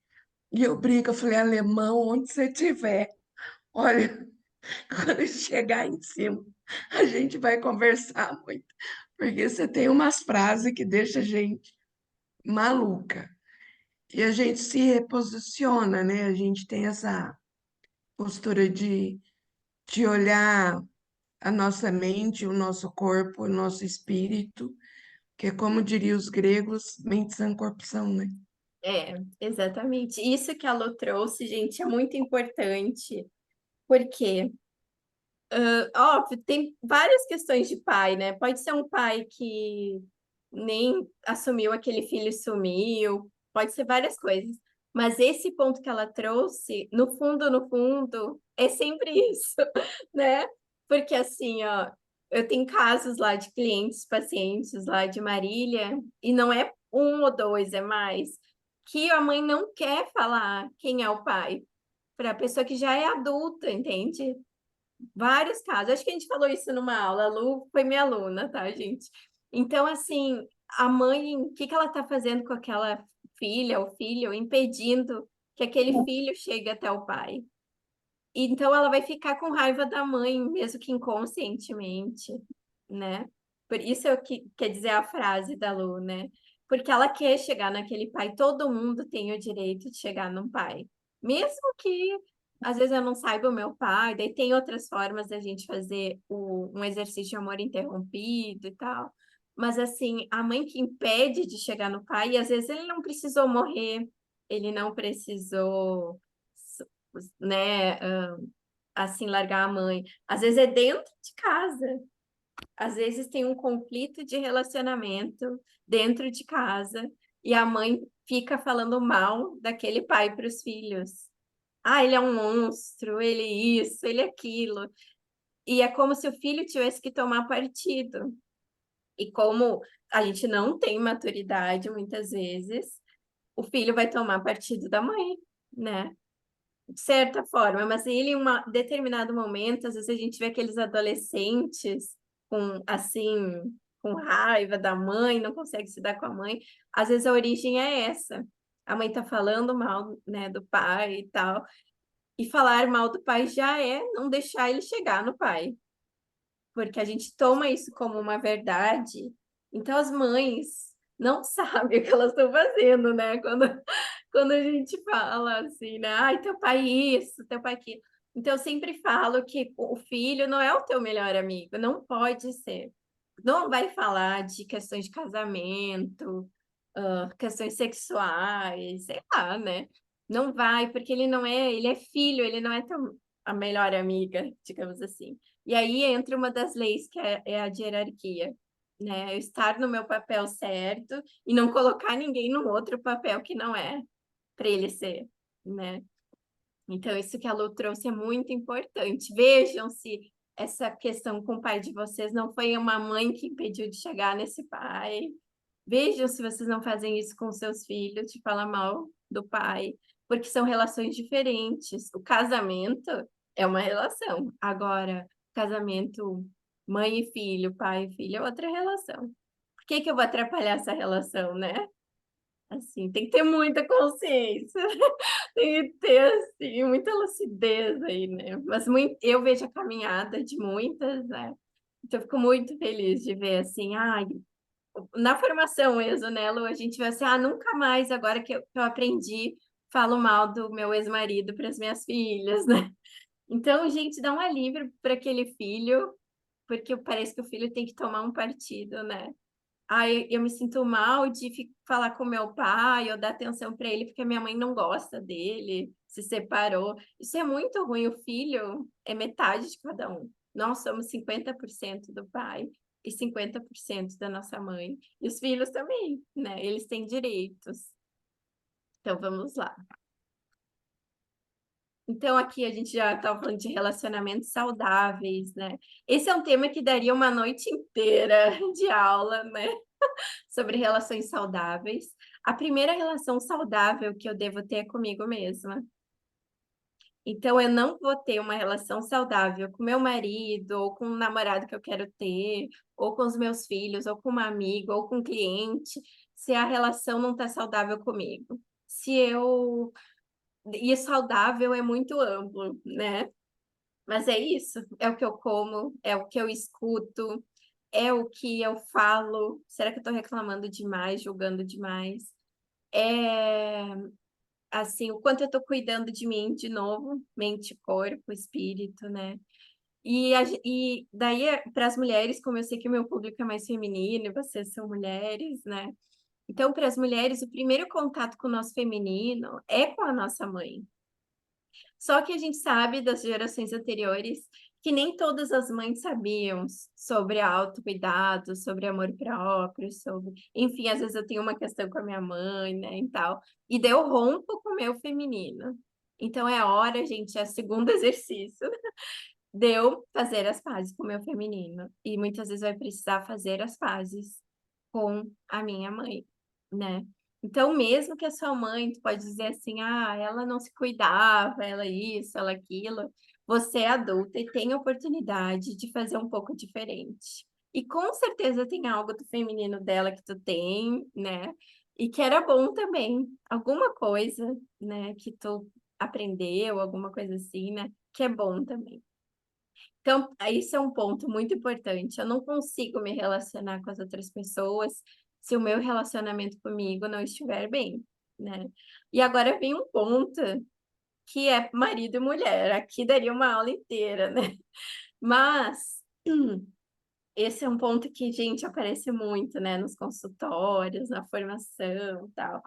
Speaker 1: E eu brinco, eu falei, alemão, onde você estiver, olha, quando chegar em cima, a gente vai conversar muito. Porque você tem umas frases que deixam a gente maluca. E a gente se reposiciona, né? A gente tem essa postura de olhar a nossa mente, o nosso corpo, o nosso espírito, que é como diriam os gregos, mente sã, corpo são, né?
Speaker 2: É, exatamente. Isso que a Lu trouxe, gente, é muito importante, porque, óbvio, tem várias questões de pai, né? Pode ser um pai que nem assumiu aquele filho e sumiu, pode ser várias coisas. Mas esse ponto que ela trouxe, no fundo, é sempre isso, né? Porque assim, ó, eu tenho casos lá de clientes, pacientes lá de Marília, e não é um ou dois, é mais, que a mãe não quer falar quem é o pai, para a pessoa que já é adulta, entende? Vários casos. Acho que a gente falou isso numa aula. A Lu foi minha aluna, tá, gente? Então, assim, a mãe, o que que ela tá fazendo com aquela filha ou filho, impedindo que aquele filho chegue até o pai? Então ela vai ficar com raiva da mãe, mesmo que inconscientemente, né? Por isso é o que quer dizer a frase da Lu, né? Porque ela quer chegar naquele pai, todo mundo tem o direito de chegar num pai. Mesmo que às vezes eu não saiba o meu pai, daí tem outras formas da gente fazer um exercício de amor interrompido e tal. Mas assim, a mãe que impede de chegar no pai, e às vezes ele não precisou morrer, ele não precisou, né, assim, largar a mãe. Às vezes é dentro de casa. Às vezes tem um conflito de relacionamento dentro de casa e a mãe fica falando mal daquele pai para os filhos. Ah, ele é um monstro, ele isso, ele aquilo. E é como se o filho tivesse que tomar partido. E como a gente não tem maturidade muitas vezes, o filho vai tomar partido da mãe, né? De certa forma, mas ele em um determinado momento, às vezes a gente vê aqueles adolescentes com assim, com raiva da mãe, não consegue se dar com a mãe. Às vezes a origem é essa. A mãe tá falando mal, né, do pai e tal. E falar mal do pai já é não deixar ele chegar no pai, porque a gente toma isso como uma verdade. Então as mães não sabem o que elas estão fazendo, né? Quando a gente fala assim, né? Ai, teu pai isso, teu pai aquilo. Então eu sempre falo que o filho não é o teu melhor amigo, não pode ser. Não vai falar de questões de casamento, questões sexuais, sei lá, né? Não vai, porque ele não é, ele é filho, ele não é teu, a melhor amiga, digamos assim. E aí entra uma das leis que é a de hierarquia, né? Eu estar no meu papel certo e não colocar ninguém no outro papel que não é para ele ser, né? Então, isso que a Lu trouxe é muito importante. Vejam se essa questão com o pai de vocês não foi uma mãe que impediu de chegar nesse pai. Vejam se vocês não fazem isso com seus filhos, de falar mal do pai, porque são relações diferentes. O casamento é uma relação. Agora, casamento mãe e filho, pai e filho é outra relação. Por que que eu vou atrapalhar essa relação, né? Assim, tem que ter muita consciência, tem que ter, assim, muita lucidez aí, né? Mas muito, eu vejo a caminhada de muitas, né? Então, eu fico muito feliz de ver, assim, ai, na formação mesmo, né, Lu? A gente vê assim, ah, nunca mais, agora que eu aprendi, falo mal do meu ex-marido para as minhas filhas, né? Então, gente, dá um alívio para aquele filho, porque parece que o filho tem que tomar um partido, né? Aí eu me sinto mal de falar com meu pai ou dar atenção para ele porque a minha mãe não gosta dele, se separou. Isso é muito ruim. O filho é metade de cada um. Nós somos 50% do pai e 50% da nossa mãe. E os filhos também, né? Eles têm direitos. Então vamos lá. Então, aqui a gente já estava falando de relacionamentos saudáveis, né? Esse é um tema que daria uma noite inteira de aula, né? Sobre relações saudáveis. A primeira relação saudável que eu devo ter é comigo mesma. Então, eu não vou ter uma relação saudável com meu marido, ou com o namorado que eu quero ter, ou com os meus filhos, ou com uma amiga, ou com um cliente, se a relação não está saudável comigo. Se eu. E saudável é muito amplo, né? Mas é isso, é o que eu como, é o que eu escuto, é o que eu falo. Será que eu estou reclamando demais, julgando demais? É assim, o quanto eu estou cuidando de mim de novo, mente, corpo, espírito, né? E daí, para as mulheres, como eu sei que o meu público é mais feminino, e vocês são mulheres, né? Então, para as mulheres, o primeiro contato com o nosso feminino é com a nossa mãe. Só que a gente sabe das gerações anteriores que nem todas as mães sabiam sobre autocuidado, sobre amor próprio, sobre... Enfim, às vezes eu tenho uma questão com a minha mãe, né, e tal. E daí eu rompo com o meu feminino. Então é hora, gente, é o segundo exercício de eu fazer as pazes com o meu feminino. E muitas vezes vai precisar fazer as pazes com a minha mãe, né? Então, mesmo que a sua mãe, tu pode dizer assim, ah, ela não se cuidava, ela isso, ela aquilo, você é adulta e tem a oportunidade de fazer um pouco diferente. E com certeza tem algo do feminino dela que tu tem, né? E que era bom também, alguma coisa, né, que tu aprendeu, alguma coisa assim, né? que é bom também. Então, isso é um ponto muito importante. Eu não consigo me relacionar com as outras pessoas se o meu relacionamento comigo não estiver bem, né? E agora vem um ponto que é marido e mulher. Aqui daria uma aula inteira, né? Mas esse é um ponto que, gente, aparece muito, né? Nos consultórios, na formação, e tal.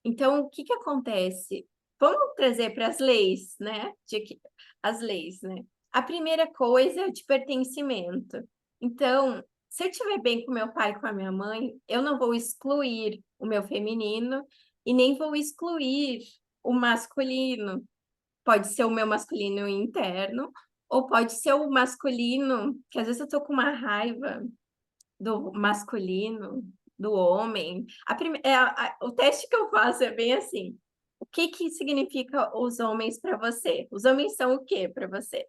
Speaker 2: Então, o que que acontece? Vamos trazer para as leis, né? As leis, né? A primeira coisa é o de pertencimento. Então, se eu estiver bem com meu pai e com a minha mãe, eu não vou excluir o meu feminino e nem vou excluir o masculino. Pode ser o meu masculino interno, ou pode ser o masculino, que às vezes eu tô com uma raiva do masculino, do homem. O teste que eu faço é bem assim. O que que significa os homens para você? Os homens são o que para você?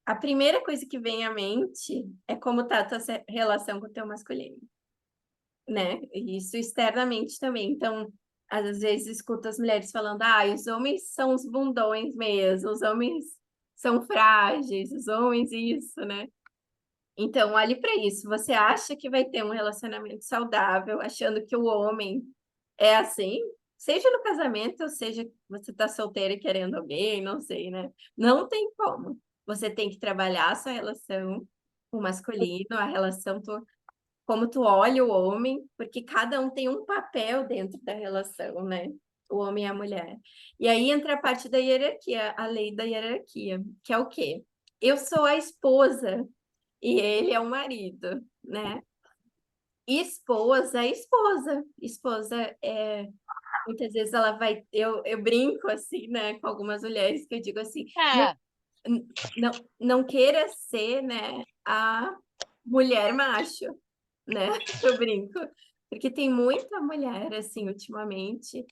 Speaker 2: A primeira coisa que vem à mente é como tá a tua relação com o teu masculino, né? Isso externamente também. Então, às vezes escuto as mulheres falando: ah, os homens são os bundões mesmo, os homens são frágeis, os homens isso, né? Então, olhe para isso. Você acha que vai ter um relacionamento saudável, achando que o homem é assim? Seja no casamento, ou seja você está solteira e querendo alguém, não sei, né? Não tem como. Você tem que trabalhar a sua relação com o masculino, a relação, como tu olha o homem, porque cada um tem um papel dentro da relação, né? O homem e a mulher. E aí entra a parte da hierarquia, a lei da hierarquia, que é o quê? Eu sou a esposa e ele é o marido, né? E esposa é esposa. Esposa é. Muitas vezes ela vai. Eu brinco assim, né, com algumas mulheres que eu digo assim: não,
Speaker 3: É,
Speaker 2: não queira ser, né, a mulher macho, né? Eu brinco. Porque tem muita mulher, assim, ultimamente,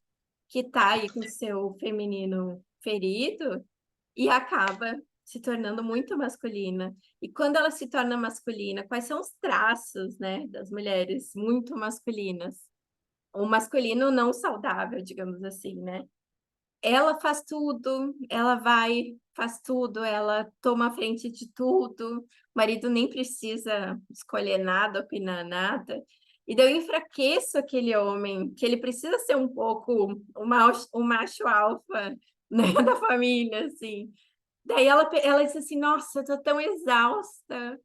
Speaker 2: que tá aí com seu feminino ferido e acaba se tornando muito masculina. E quando ela se torna masculina, quais são os traços, né, das mulheres muito masculinas? O masculino não saudável, digamos assim, né? Ela faz tudo, ela vai, faz tudo, ela toma a frente de tudo. O marido nem precisa escolher nada, opinar nada. E daí eu enfraqueço aquele homem, que ele precisa ser um pouco o macho alfa, né, da família, assim. Daí ela disse assim, nossa, eu tô tão exausta.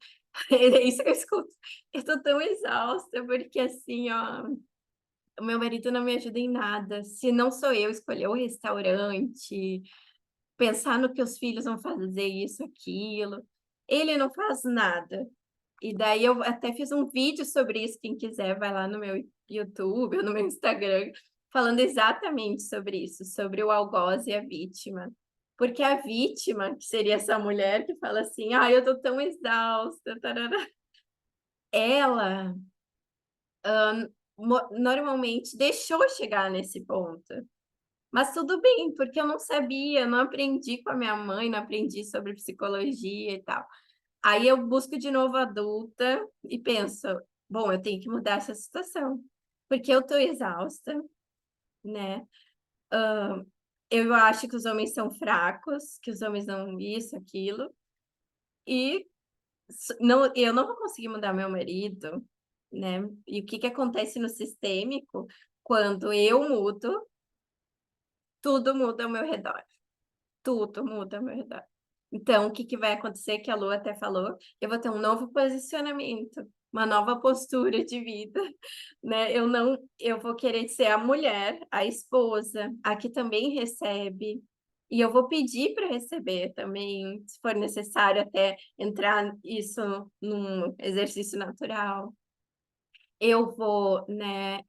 Speaker 2: É isso que eu escuto. Eu tô tão exausta, porque assim, ó, o meu marido não me ajuda em nada. Se não sou eu escolher o restaurante, pensar no que os filhos vão fazer, isso, aquilo, ele não faz nada. E daí eu até fiz um vídeo sobre isso, quem quiser vai lá no meu YouTube ou no meu Instagram, falando exatamente sobre isso, sobre o algoz e a vítima. Porque a vítima, que seria essa mulher que fala assim, ah, eu tô tão exausta, tarará, ela normalmente deixou chegar nesse ponto. Mas tudo bem, porque eu não sabia, não aprendi com a minha mãe, não aprendi sobre psicologia e tal. Aí eu busco de novo adulta e penso, bom, eu tenho que mudar essa situação, porque eu tô exausta, né? Eu acho que os homens são fracos, que os homens não isso, aquilo, e não, eu não vou conseguir mudar meu marido, né? E o que que acontece no sistêmico? Quando eu mudo, tudo muda ao meu redor. Tudo muda ao meu redor. Então, o que que vai acontecer, que a Lu até falou, eu vou ter um novo posicionamento, uma nova postura de vida, né? Eu vou querer ser a mulher, a esposa, a que também recebe, e eu vou pedir para receber também, se for necessário, até entrar isso num exercício natural. Eu vou, né,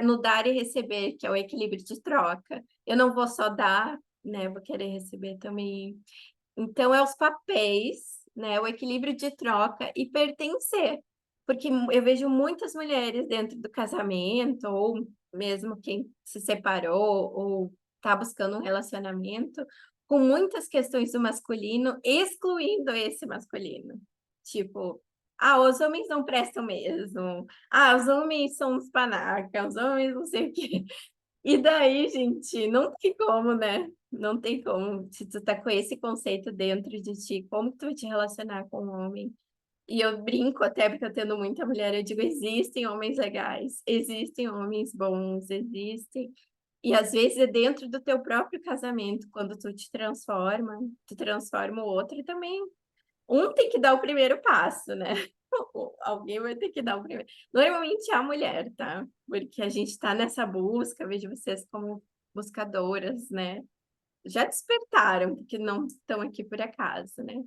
Speaker 2: no dar e receber, que é o equilíbrio de troca. Eu não vou só dar, né, vou querer receber também. Então, é os papéis, né, o equilíbrio de troca e pertencer. Porque eu vejo muitas mulheres dentro do casamento, ou mesmo quem se separou, ou está buscando um relacionamento, com muitas questões do masculino, excluindo esse masculino. Tipo, ah, os homens não prestam mesmo. Ah, os homens são uns panaca, os homens não sei o quê. E daí, gente, não tem como, né? Não tem como. Se tu tá com esse conceito dentro de ti, como que tu vai te relacionar com um homem? E eu brinco até, porque eu tendo muita mulher, eu digo, existem homens legais, existem homens bons, existem. E às vezes é dentro do teu próprio casamento, quando tu transforma o outro e também um tem que dar o primeiro passo, né? Alguém vai ter que dar o primeiro. Normalmente é a mulher, tá? Porque a gente tá nessa busca, vejo vocês como buscadoras, né? Já despertaram, porque não estão aqui por acaso, né?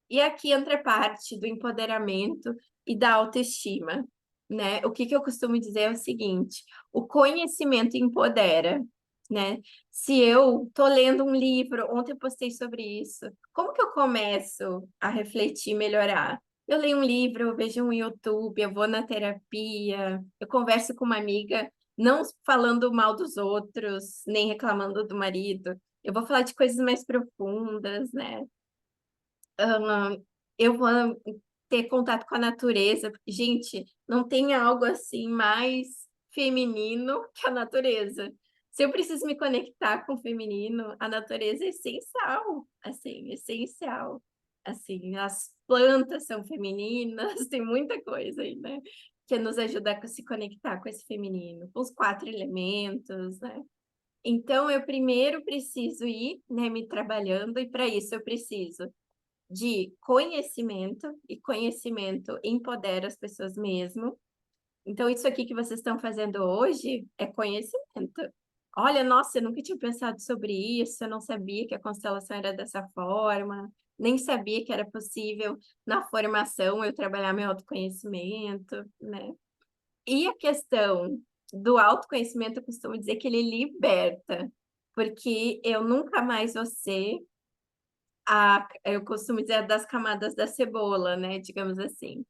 Speaker 2: E aqui entra a parte do empoderamento e da autoestima, né? O que eu costumo dizer é o seguinte: o conhecimento empodera, né? Se eu tô lendo um livro, ontem eu postei sobre isso, como que eu começo a refletir e melhorar? Eu leio um livro, eu vejo um YouTube, eu vou na terapia, eu converso com uma amiga, não falando mal dos outros, nem reclamando do marido. Eu vou falar de coisas mais profundas, né? Eu vou ter contato com a natureza. Gente, não tem algo assim mais feminino que a natureza. Se eu preciso me conectar com o feminino, a natureza é essencial, assim, essencial. Assim, as plantas são femininas, tem muita coisa aí, né? Que nos ajuda a se conectar com esse feminino, com os quatro elementos, né? Então, eu primeiro preciso ir, né, me trabalhando, e para isso eu preciso de conhecimento, e conhecimento empodera as pessoas mesmo. Então, isso aqui que vocês estão fazendo hoje é conhecimento. Olha, nossa, eu nunca tinha pensado sobre isso, eu não sabia que a constelação era dessa forma, nem sabia que era possível na formação eu trabalhar meu autoconhecimento, né? E a questão do autoconhecimento, eu costumo dizer que ele liberta, porque eu nunca mais vou ser eu costumo dizer das camadas da cebola, né? Digamos assim.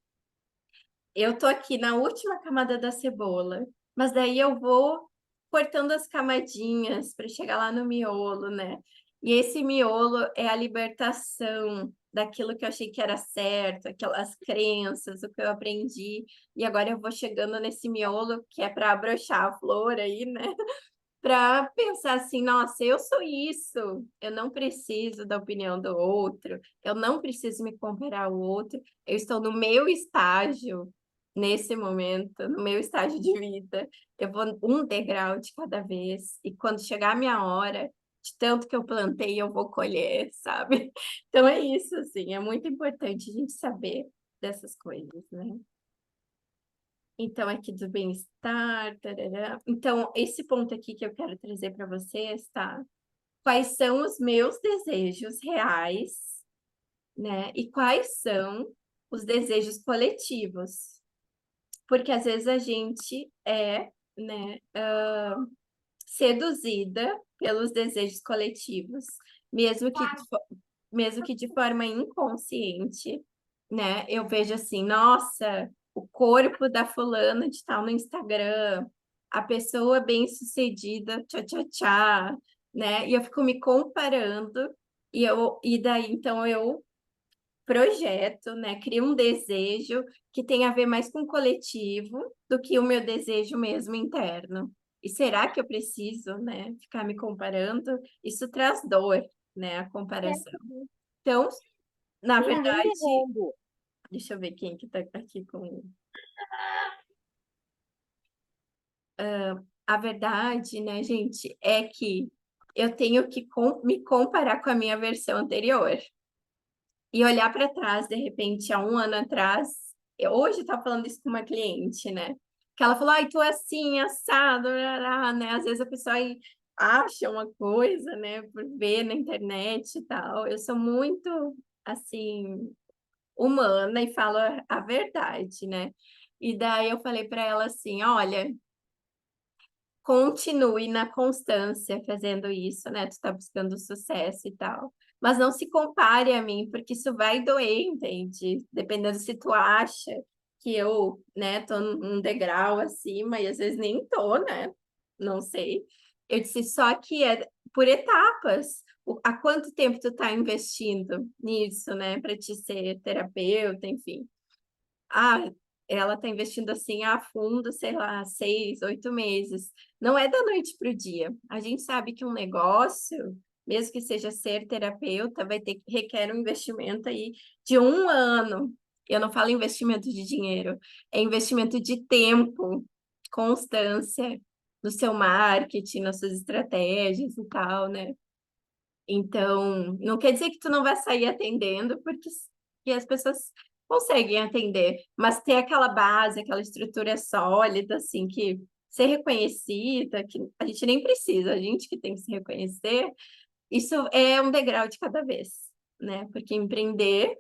Speaker 2: Eu tô aqui na última camada da cebola, mas daí eu vou cortando as camadinhas para chegar lá no miolo, né? E esse miolo é a libertação daquilo que eu achei que era certo, aquelas crenças, o que eu aprendi. E agora eu vou chegando nesse miolo que é para abrochar a flor aí, né? Para pensar assim, nossa, eu sou isso, eu não preciso da opinião do outro, eu não preciso me comparar ao outro, eu estou no meu estágio, nesse momento, no meu estágio de vida, eu vou um degrau de cada vez, e quando chegar a minha hora, de tanto que eu plantei, eu vou colher, sabe? Então é isso, assim, é muito importante a gente saber dessas coisas, né? Então, aqui do bem-estar, tarará. Então, esse ponto aqui que eu quero trazer para vocês, tá? Quais são os meus desejos reais, né? E quais são os desejos coletivos? Porque às vezes a gente é, né, seduzida pelos desejos coletivos, mesmo que mesmo que de forma inconsciente, né? Eu vejo assim, nossa, o corpo da fulana de tal no Instagram, a pessoa bem-sucedida, tchá, tchá, tchá, né? E eu fico me comparando e daí então eu projeto, né? Crio um desejo que tem a ver mais com o coletivo do que o meu desejo mesmo interno. E será que eu preciso, né, ficar me comparando? Isso traz dor, né, a comparação. Então, na
Speaker 3: Tem ninguém
Speaker 2: verdade,
Speaker 3: berrando.
Speaker 2: deixa eu ver quem que tá aqui com. A verdade, né, gente, é que eu tenho que me comparar com a minha versão anterior e olhar para trás, de repente, há um ano atrás. Hoje eu estava falando isso com uma cliente, né? Que ela falou, ai, tu é assim, assado, blá, né? Às vezes a pessoa aí acha uma coisa, né, por ver na internet e tal. Eu sou muito, assim, humana e falo a verdade, né? E daí eu falei para ela assim, olha, continue na constância fazendo isso, né? Tu tá buscando sucesso e tal. Mas não se compare a mim, porque isso vai doer, entende? Dependendo se tu acha que eu, né, tô num degrau acima e às vezes nem tô, né? Não sei. Eu disse só que é por etapas. Há quanto tempo tu tá investindo nisso, né, para te ser terapeuta, enfim. Ah, ela está investindo assim a fundo, sei lá, 6, 8 meses. Não é da noite para o dia. A gente sabe que um negócio mesmo que seja ser terapeuta, vai ter que requer um investimento aí de 1 ano. Eu não falo investimento de dinheiro, é investimento de tempo, constância no seu marketing, nas suas estratégias e tal, né? Então, não quer dizer que tu não vai sair atendendo, porque que as pessoas conseguem atender, mas ter aquela base, aquela estrutura sólida, assim, que ser reconhecida, que a gente nem precisa, a gente que tem que se reconhecer, isso é um degrau de cada vez, né? Porque empreender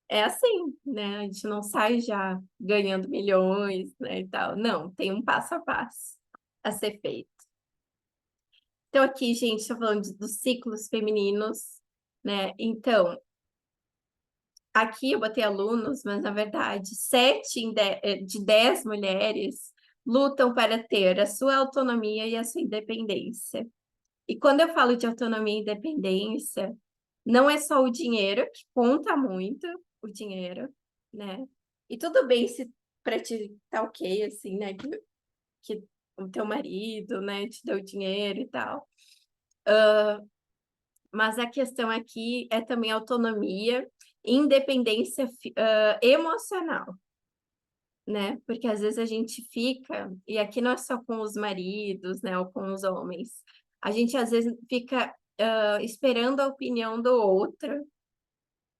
Speaker 2: é assim, né? A gente não sai já ganhando milhões, né, e tal. Não, tem um passo a passo a ser feito. Então, aqui, gente, estou falando dos ciclos femininos, né? Então, aqui eu botei alunos, mas na verdade, 7 de 10 mulheres lutam para ter a sua autonomia e a sua independência. E quando eu falo de autonomia e independência, não é só o dinheiro, que conta muito, o dinheiro, né? E tudo bem se para ti tá ok, assim, né? Que o teu marido, né, te deu dinheiro e tal. Mas a questão aqui é também autonomia e independência emocional, né? Porque às vezes a gente fica, e aqui não é só com os maridos, né, ou com os homens, a gente às vezes fica esperando a opinião do outro,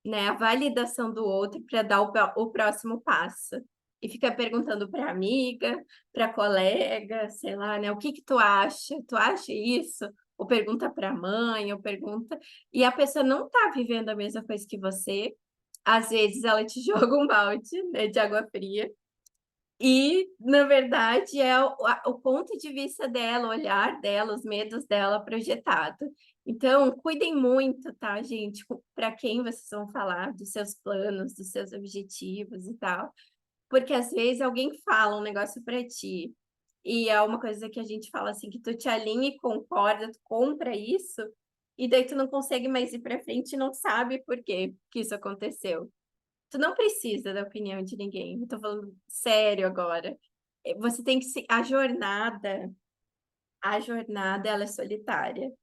Speaker 2: né, a validação do outro para dar o próximo passo. E fica perguntando para amiga, para colega, sei lá, né? O que que tu acha? Tu acha isso? Ou pergunta para a mãe, ou pergunta. E a pessoa não está vivendo a mesma coisa que você. Às vezes ela te joga um balde, né, de água fria. E, na verdade, é o ponto de vista dela, o olhar dela, os medos dela projetado. Então, cuidem muito, tá, gente? Para quem vocês vão falar dos seus planos, dos seus objetivos e tal. Porque às vezes alguém fala um negócio para ti e é uma coisa que a gente fala assim, que tu te alinha e concorda, tu compra isso, e daí tu não consegue mais ir para frente e não sabe por quê que isso aconteceu. Tu não precisa da opinião de ninguém. Eu tô falando sério agora. Você tem que se a jornada ela é solitária,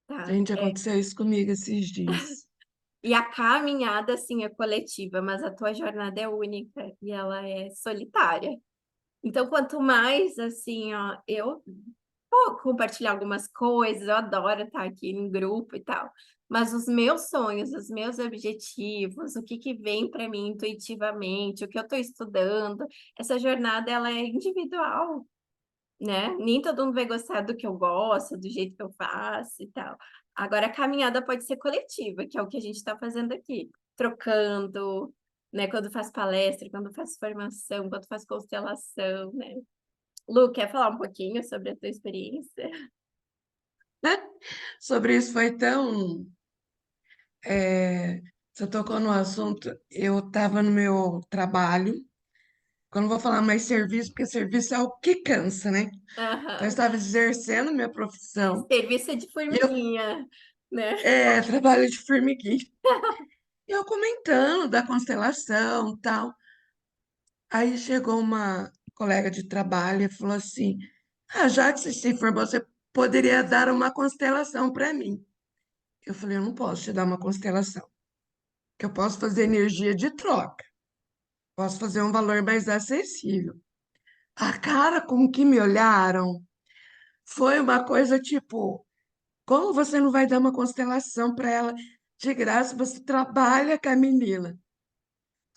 Speaker 2: tá?
Speaker 1: Gente, aconteceu isso comigo esses dias.
Speaker 2: E a caminhada assim é coletiva, mas a tua jornada é única e ela é solitária. Então, quanto mais assim, ó, eu vou compartilhar algumas coisas, eu adoro estar aqui em grupo e tal. Mas os meus sonhos, os meus objetivos, o que que vem para mim intuitivamente, o que eu estou estudando, essa jornada ela é individual, né? Nem todo mundo vai gostar do que eu gosto, do jeito que eu faço e tal. Agora, a caminhada pode ser coletiva, que é o que a gente está fazendo aqui, trocando, né? Quando faz palestra, quando faz formação, quando faz constelação, né? Lu, quer falar um pouquinho sobre a tua experiência?
Speaker 1: Sobre isso foi tão. Você tocou no assunto. Eu estava no meu trabalho. Eu não vou falar mais serviço, porque serviço é o que cansa, né? Então, eu
Speaker 2: Aham.
Speaker 1: estava exercendo minha profissão.
Speaker 2: Serviço é de
Speaker 1: E eu,
Speaker 2: formiguinha, né?
Speaker 1: trabalho de formiguinha. E eu comentando da constelação e tal. Aí chegou uma colega de trabalho e falou assim: Ah, já que você se formou, você poderia dar uma constelação para mim. Eu falei: Eu não posso te dar uma constelação, que eu posso fazer energia de troca, posso fazer um valor mais acessível. A cara com que me olharam foi uma coisa tipo: Como você não vai dar uma constelação para ela de graça? Você trabalha com a menina.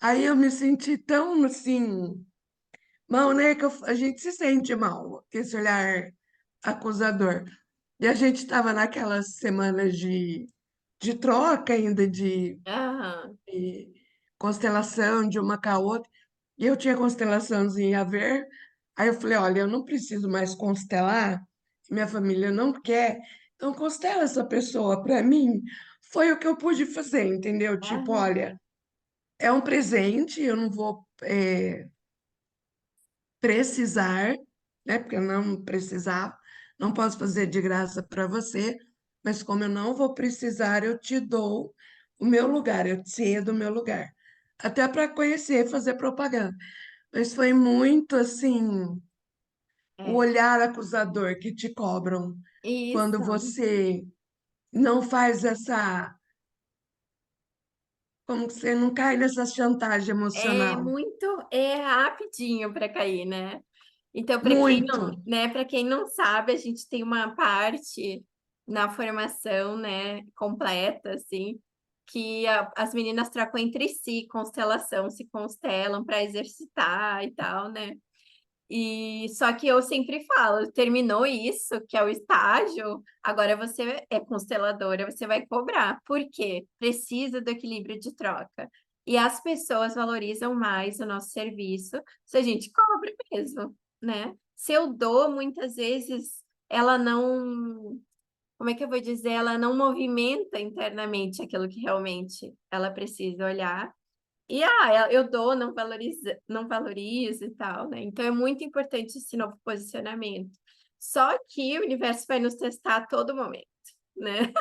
Speaker 1: Aí eu me senti tão assim. Mal, né? A gente se sente mal, com esse olhar acusador. E a gente estava naquelas semanas de troca ainda,
Speaker 2: Aham.
Speaker 1: de constelação de uma com a outra. E eu tinha constelaçãozinha a ver. Aí eu falei: Olha, eu não preciso mais constelar, minha família não quer. Então, constela essa pessoa para mim. Foi o que eu pude fazer, entendeu? Tipo,
Speaker 2: Aham.
Speaker 1: olha, é um presente, eu não vou. Precisar, né? Porque eu não precisava, não posso fazer de graça para você, mas como eu não vou precisar, eu te dou o meu lugar, eu te cedo o meu lugar. Até para conhecer, fazer propaganda. Mas foi muito assim, o
Speaker 2: É.
Speaker 1: olhar acusador que te cobram quando
Speaker 2: Isso.
Speaker 1: você não faz essa, como que você não cai nessa chantagem
Speaker 2: É
Speaker 1: emocional.
Speaker 2: muito, é rapidinho para cair, né? Então, para quem
Speaker 1: Muito.
Speaker 2: não, né, para quem não sabe, a gente tem uma parte na formação, né, completa, assim, que as meninas trocam entre si constelação, se constelam para exercitar e tal, né? E só que eu sempre falo, terminou isso, que é o estágio, agora você é consteladora, você vai cobrar. Por quê? Precisa do equilíbrio de troca. E as pessoas valorizam mais o nosso serviço se a gente cobra mesmo, né? Se eu dou, muitas vezes ela não, como é que eu vou dizer? Ela não movimenta internamente aquilo que realmente ela precisa olhar e eu dou, não valorizo e tal, né? Então é muito importante esse novo posicionamento. Só que o universo vai nos testar a todo momento, né?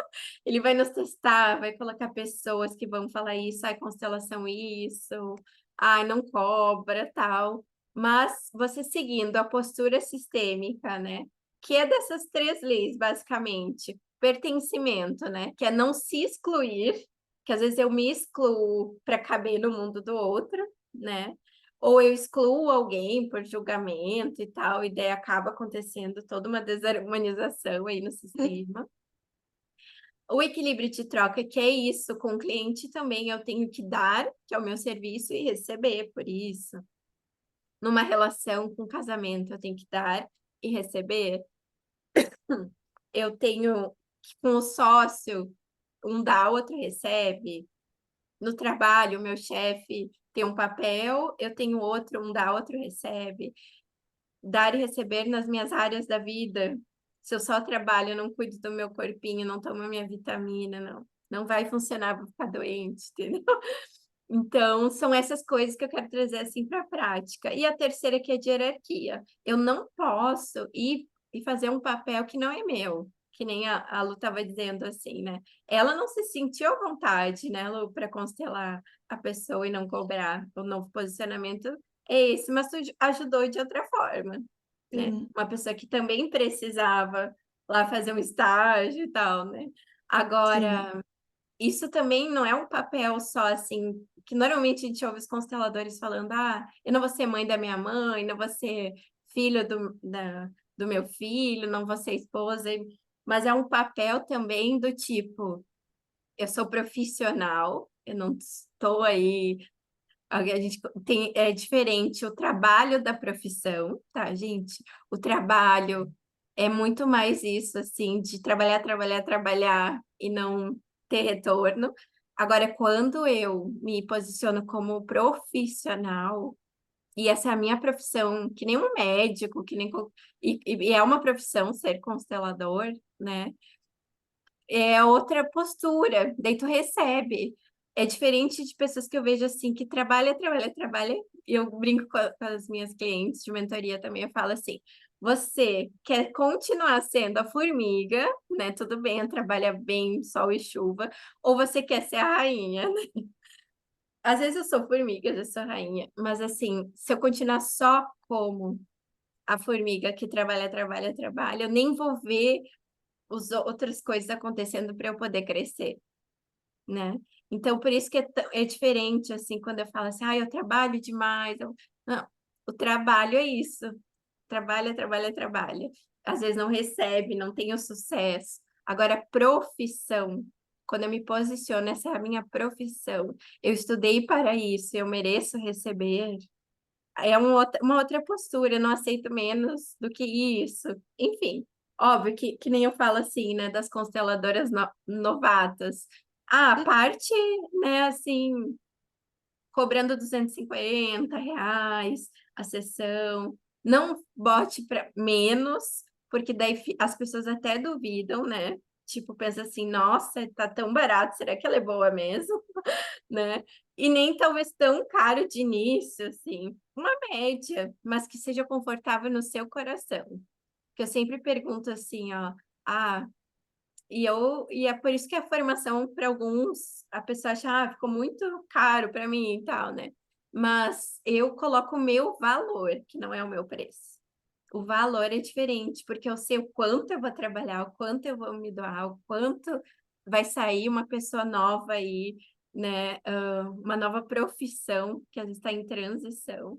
Speaker 2: Ele vai nos testar, vai colocar pessoas que vão falar isso, ai, constelação isso, ai, não cobra, tal. Mas você seguindo a postura sistêmica, né? Que é dessas três leis, basicamente. Pertencimento, né? Que é não se excluir, que às vezes eu me excluo para caber no mundo do outro, né? Ou eu excluo alguém por julgamento e tal, e daí acaba acontecendo toda uma desarmonização aí no sistema. O equilíbrio de troca, que é isso, com o cliente também eu tenho que dar, que é o meu serviço, e receber por isso. Numa relação com casamento, eu tenho que dar e receber. Eu tenho com o sócio, um dá, o outro recebe. No trabalho, o meu chefe tem um papel, eu tenho outro, um dá, outro recebe. Dar e receber nas minhas áreas da vida. Se eu só trabalho, não cuido do meu corpinho, não tomo minha vitamina, não vai funcionar, vou ficar doente, entendeu? Então, são essas coisas que eu quero trazer assim para a prática. E a terceira que é de hierarquia. Eu não posso ir e fazer um papel que não é meu, que nem a Lu estava dizendo assim, né? Ela não se sentiu à vontade, né, Lu, para constelar a pessoa e não cobrar. O novo posicionamento é esse, mas tu ajudou de outra forma, né?
Speaker 1: Sim.
Speaker 2: Uma pessoa que também precisava lá fazer um estágio e tal, né?
Speaker 1: Sim.
Speaker 2: Agora, isso também não é um papel só assim, que normalmente a gente ouve os consteladores falando: ah, eu não vou ser mãe da minha mãe, não vou ser filho do meu filho, não vou ser esposa, mas é um papel também do tipo: eu sou profissional, eu não estou aí. A gente tem, é diferente o trabalho da profissão, tá, gente? O trabalho é muito mais isso, assim, de trabalhar, trabalhar, trabalhar e não ter retorno. Agora, quando eu me posiciono como profissional, e essa é a minha profissão, que nem um médico, que nem. E é uma profissão ser constelador, né? É outra postura, daí tu recebe. É diferente de pessoas que eu vejo assim, que trabalha, trabalha, trabalha. E eu brinco com as minhas clientes de mentoria também, eu falo assim: você quer continuar sendo a formiga, né? Tudo bem, trabalha bem, sol e chuva, ou você quer ser a rainha? Às vezes eu sou formiga, às vezes eu sou rainha, mas assim, se eu continuar só como a formiga que trabalha, trabalha, trabalha, eu nem vou ver outras coisas acontecendo para eu poder crescer, né? Então, por isso que é diferente, assim, quando eu falo assim, ah, eu trabalho demais. Não, o trabalho é isso. Trabalha, trabalha, trabalha. Às vezes não recebe, não tem o sucesso. Agora, profissão. Quando eu me posiciono, essa é a minha profissão. Eu estudei para isso, eu mereço receber. É uma outra postura, eu não aceito menos do que isso. Enfim, óbvio que nem eu falo assim, né, das consteladoras novatas. Ah, a parte, né, assim, cobrando R$ 250 a sessão. Não bote para menos, porque daí as pessoas até duvidam, né? Tipo, pensa assim, nossa, tá tão barato, será que ela é boa mesmo? Né? E nem talvez tão caro de início, assim, uma média, mas que seja confortável no seu coração. Que eu sempre pergunto assim, ó, ah, e é por isso que a formação para alguns, a pessoa acha, ah, ficou muito caro para mim e tal, né? Mas eu coloco o meu valor, que não é o meu preço. O valor é diferente, porque eu sei o quanto eu vou trabalhar, o quanto eu vou me doar, o quanto vai sair uma pessoa nova aí, né? Uma nova profissão que às vezes está em transição,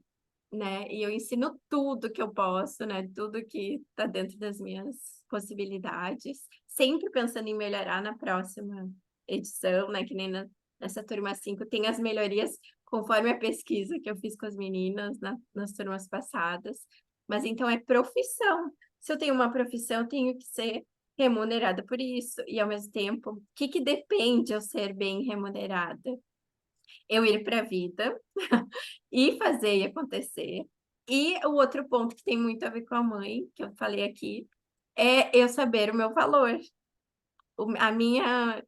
Speaker 2: né? E eu ensino tudo que eu posso, né? Tudo que está dentro das minhas possibilidades, sempre pensando em melhorar na próxima edição, né? Que nem nessa turma 5 tem as melhorias conforme a pesquisa que eu fiz com as meninas nas turmas passadas. Mas então é profissão. Se eu tenho uma profissão, eu tenho que ser remunerada por isso. E ao mesmo tempo, o que que depende eu ser bem remunerada? Eu ir para a vida e fazer e acontecer. E o outro ponto que tem muito a ver com a mãe, que eu falei aqui, é eu saber o meu valor. A minha.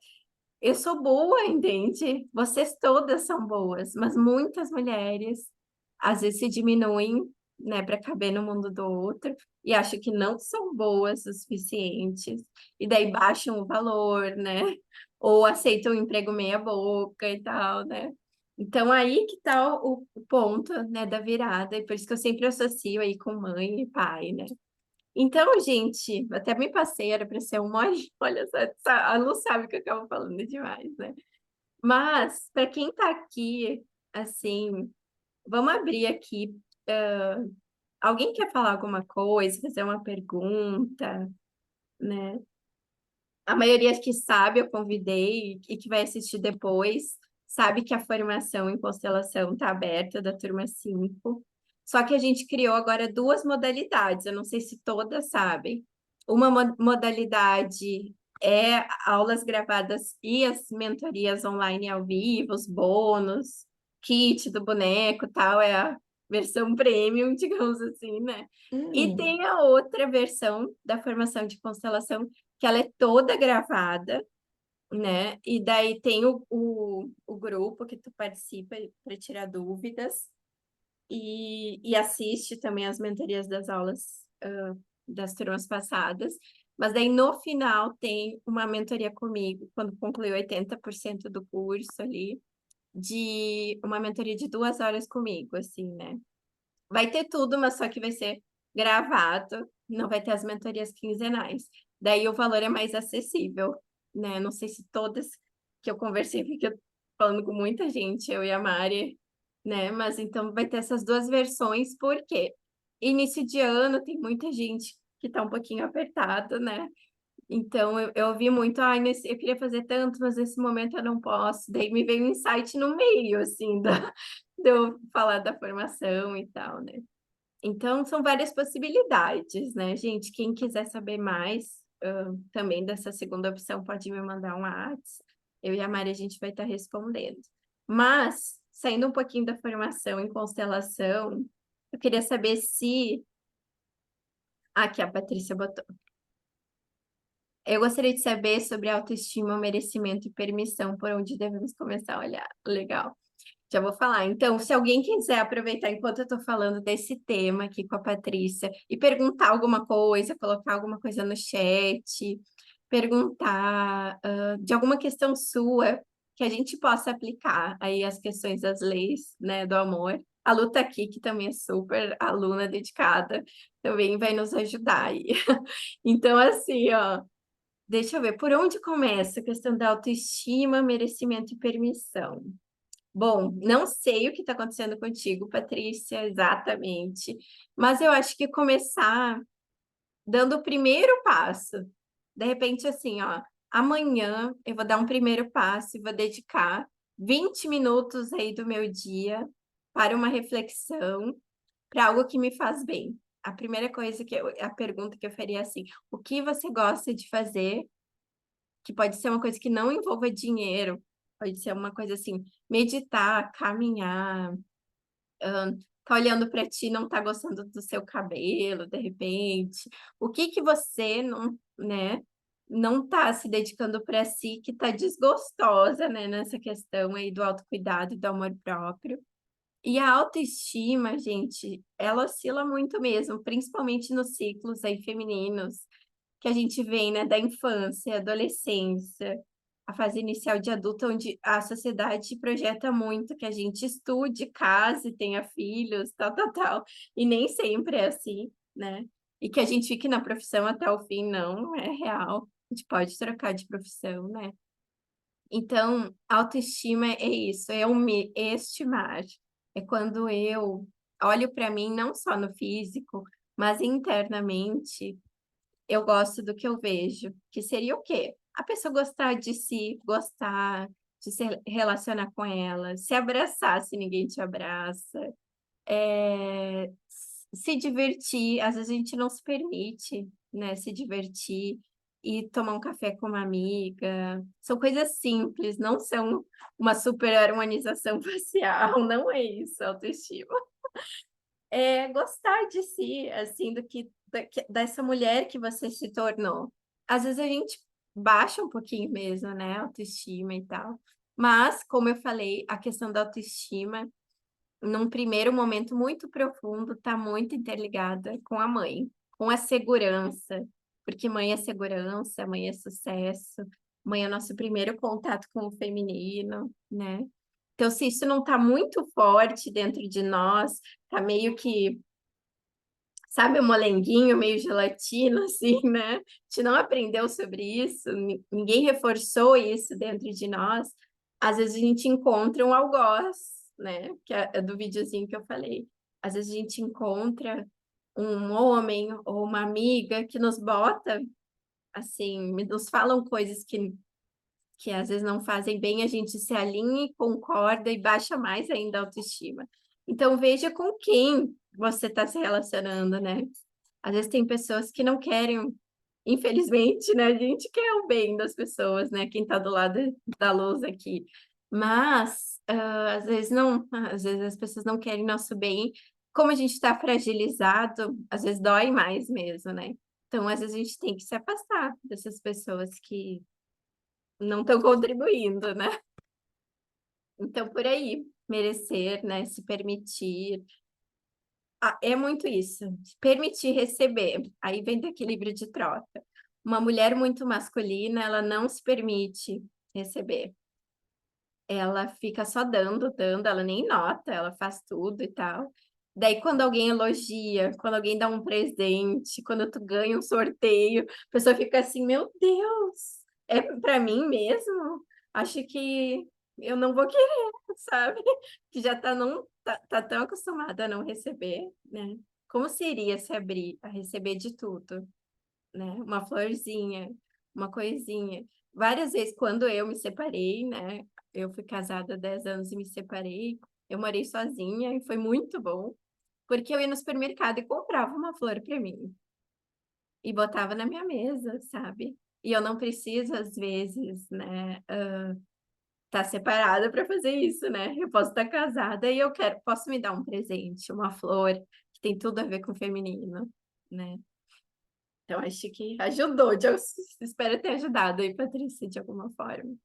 Speaker 2: Eu sou boa, entende? Vocês todas são boas, mas muitas mulheres às vezes se diminuem, né, para caber no mundo do outro e acham que não são boas o suficientes, e daí baixam o valor, né? Ou aceitam o emprego meia boca e tal, né? Então aí que tá o ponto, né, da virada, e por isso que eu sempre associo aí com mãe e pai, né? Então, gente, até me passei, era para ser uma hora, olha só, a Lu sabe que eu acabo falando demais, né? Mas, para quem tá aqui, assim, vamos abrir aqui. Alguém quer falar alguma coisa, fazer uma pergunta, né? A maioria que sabe, eu convidei, e que vai assistir depois, sabe que a formação em constelação está aberta da turma 5. Só que a gente criou agora duas modalidades, eu não sei se todas sabem. Uma modalidade é aulas gravadas e as mentorias online ao vivo, os bônus, kit do boneco, tal, é a versão premium, digamos assim, né? E
Speaker 1: Hum,
Speaker 2: tem a outra versão da formação de constelação que ela é toda gravada, né? E daí tem o grupo que tu participa para tirar dúvidas e assiste também as mentorias das aulas das turmas passadas. Mas daí no final tem uma mentoria comigo, quando concluiu 80% do curso ali, de uma mentoria de 2 horas comigo, assim, né? Vai ter tudo, mas só que vai ser gravado, não vai ter as mentorias quinzenais. Daí o valor é mais acessível, né? Não sei se todas que eu conversei, porque eu tô falando com muita gente, eu e a Mari, né? Mas então vai ter essas duas versões, porque início de ano tem muita gente que tá um pouquinho apertado, né? Então eu ouvi muito, ai, eu queria fazer tanto, mas nesse momento eu não posso. Daí me veio um insight no meio, assim, de eu falar da formação e tal, né? Então, são várias possibilidades, né, gente? Quem quiser saber mais, também dessa segunda opção, pode me mandar um WhatsApp. Eu e a Mari, a gente vai estar respondendo. Mas, saindo um pouquinho da formação em constelação, eu queria saber se... Aqui, a Patrícia botou. Eu gostaria de saber sobre autoestima, merecimento e permissão, por onde devemos começar a olhar. Legal. Já vou falar. Então, se alguém quiser aproveitar enquanto eu estou falando desse tema aqui com a Patrícia e perguntar alguma coisa, colocar alguma coisa no chat, perguntar de alguma questão sua que a gente possa aplicar aí as questões das leis, né, do amor. A Lu tá aqui, que também é super aluna dedicada, também vai nos ajudar aí. Então, assim, ó, deixa eu ver, por onde começa a questão da autoestima, merecimento e permissão? Bom, não sei o que está acontecendo contigo, Patrícia, exatamente, mas eu acho que começar dando o primeiro passo. De repente, assim, ó, amanhã eu vou dar um primeiro passo e vou dedicar 20 minutos aí do meu dia para uma reflexão, para algo que me faz bem. A primeira coisa a pergunta que eu faria é assim: o que você gosta de fazer? Que pode ser uma coisa que não envolva dinheiro, pode ser uma coisa assim, meditar, caminhar, tá olhando para ti, não tá gostando do seu cabelo, de repente. O que que você não, né, não tá se dedicando para si que tá desgostosa, né, nessa questão aí do autocuidado e do amor próprio. E a autoestima, gente, ela oscila muito mesmo, principalmente nos ciclos aí femininos que a gente vem, né, da infância, adolescência, a fase inicial de adulto, onde a sociedade projeta muito que a gente estude, case, tenha filhos, tal, tal, tal. E nem sempre é assim, né? E que a gente fique na profissão até o fim, não é real. A gente pode trocar de profissão, né? Então, autoestima é isso, é eu me estimar. É quando eu olho para mim, não só no físico, mas internamente, eu gosto do que eu vejo. Que seria o quê? A pessoa gostar de si, gostar de se relacionar com ela, se abraçar se ninguém te abraça, se divertir. Às vezes a gente não se permite, né, se divertir e tomar um café com uma amiga. São coisas simples, não são uma super harmonização facial, não é isso, autoestima. É gostar de si, assim, dessa mulher que você se tornou. Às vezes a gente baixa um pouquinho mesmo, né, a autoestima e tal. Mas, como eu falei, a questão da autoestima num primeiro momento muito profundo, está muito interligada com a mãe, com a segurança, porque mãe é segurança, mãe é sucesso, mãe é o nosso primeiro contato com o feminino, né? Então, se isso não está muito forte dentro de nós, tá meio que, sabe, um molenguinho, meio gelatina, assim, né? A gente não aprendeu sobre isso, ninguém reforçou isso dentro de nós. Às vezes a gente encontra um algoz, né? Que é do videozinho que eu falei. Às vezes a gente encontra um homem ou uma amiga que nos bota, assim, nos falam coisas que às vezes não fazem bem, a gente se alinha e concorda e baixa mais ainda a autoestima. Então veja com quem você está se relacionando, né? Às vezes tem pessoas que não querem, infelizmente, né? A gente quer o bem das pessoas, né? Quem está do lado da luz aqui. Mas às vezes não, às vezes as pessoas não querem nosso bem. Como a gente está fragilizado, às vezes dói mais mesmo, né? Então, às vezes a gente tem que se afastar dessas pessoas que não estão contribuindo, né? Então, por aí, merecer, né? Se permitir. Ah, é muito isso. Permitir receber. Aí vem do equilíbrio de troca. Uma mulher muito masculina, ela não se permite receber. Ela fica só dando, dando, ela nem nota, ela faz tudo e tal. Daí, quando alguém elogia, quando alguém dá um presente, quando tu ganha um sorteio, a pessoa fica assim, meu Deus, é para mim mesmo? Acho que eu não vou querer, sabe? Que já tá tão acostumada a não receber, né? Como seria se abrir a receber de tudo, né? Uma florzinha, uma coisinha. Várias vezes, quando eu me separei, né? Eu fui casada há 10 anos e me separei. Eu morei sozinha e foi muito bom, porque eu ia no supermercado e comprava uma flor para mim e botava na minha mesa, sabe? E eu não preciso, às vezes, né, estar separada para fazer isso, né? Eu posso estar casada e posso me dar um presente, uma flor, que tem tudo a ver com o feminino, né? Então, acho que ajudou, espero ter ajudado aí, Patrícia, de alguma forma.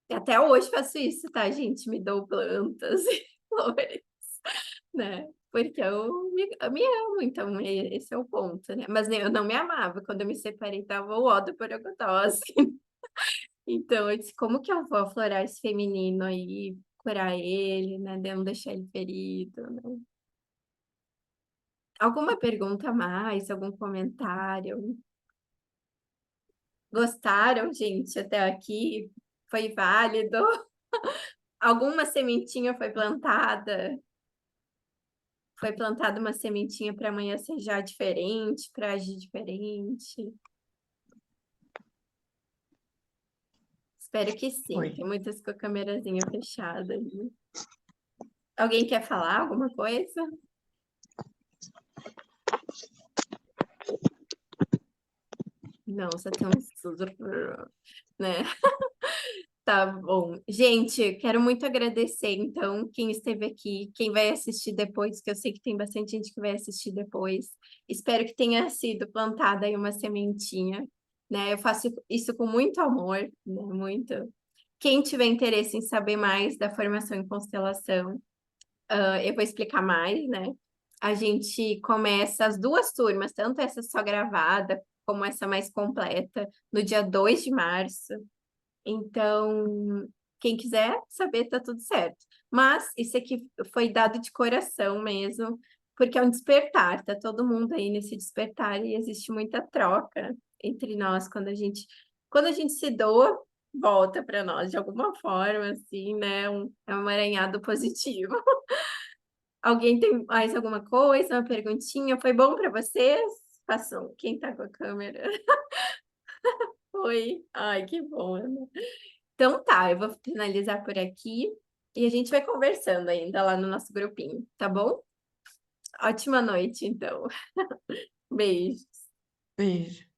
Speaker 2: E até hoje faço isso, tá, gente? Me dou plantas e flores, né? Porque eu me amo, então esse é o ponto, né? Mas eu não me amava. Quando eu me separei, tava o ó do Borogodó, assim. Então, eu disse, como que eu vou aflorar esse feminino aí, curar ele, né? De não deixar ele ferido, né? Alguma pergunta a mais? Algum comentário? Gostaram, gente, até aqui? Foi válido? Alguma sementinha foi plantada? Foi plantada uma sementinha para amanhã ser já diferente, para agir diferente? Espero que sim.
Speaker 1: Foi.
Speaker 2: Tem muitas com a câmerazinha fechada ali. Alguém quer falar alguma coisa? Não, só tem um sussurro, né? Tá bom. Gente, quero muito agradecer, então, quem esteve aqui, quem vai assistir depois, que eu sei que tem bastante gente que vai assistir depois. Espero que tenha sido plantada aí uma sementinha, né? Eu faço isso com muito amor, né? Muito. Quem tiver interesse em saber mais da formação em constelação, eu vou explicar mais, né? A gente começa as duas turmas, tanto essa só gravada, como essa mais completa, no dia 2 de março. Então, quem quiser saber, tá tudo certo. Mas isso aqui foi dado de coração mesmo, porque é um despertar, tá todo mundo aí nesse despertar e existe muita troca entre nós quando a gente se doa, volta para nós de alguma forma, assim, né? É um emaranhado positivo. Alguém tem mais alguma coisa, uma perguntinha? Foi bom para vocês? Façam, quem tá com a câmera? Foi. Ai, que bom, Ana. Então tá, eu vou finalizar por aqui e a gente vai conversando ainda lá no nosso grupinho, tá bom? Ótima noite, então. Beijo.
Speaker 1: Beijo.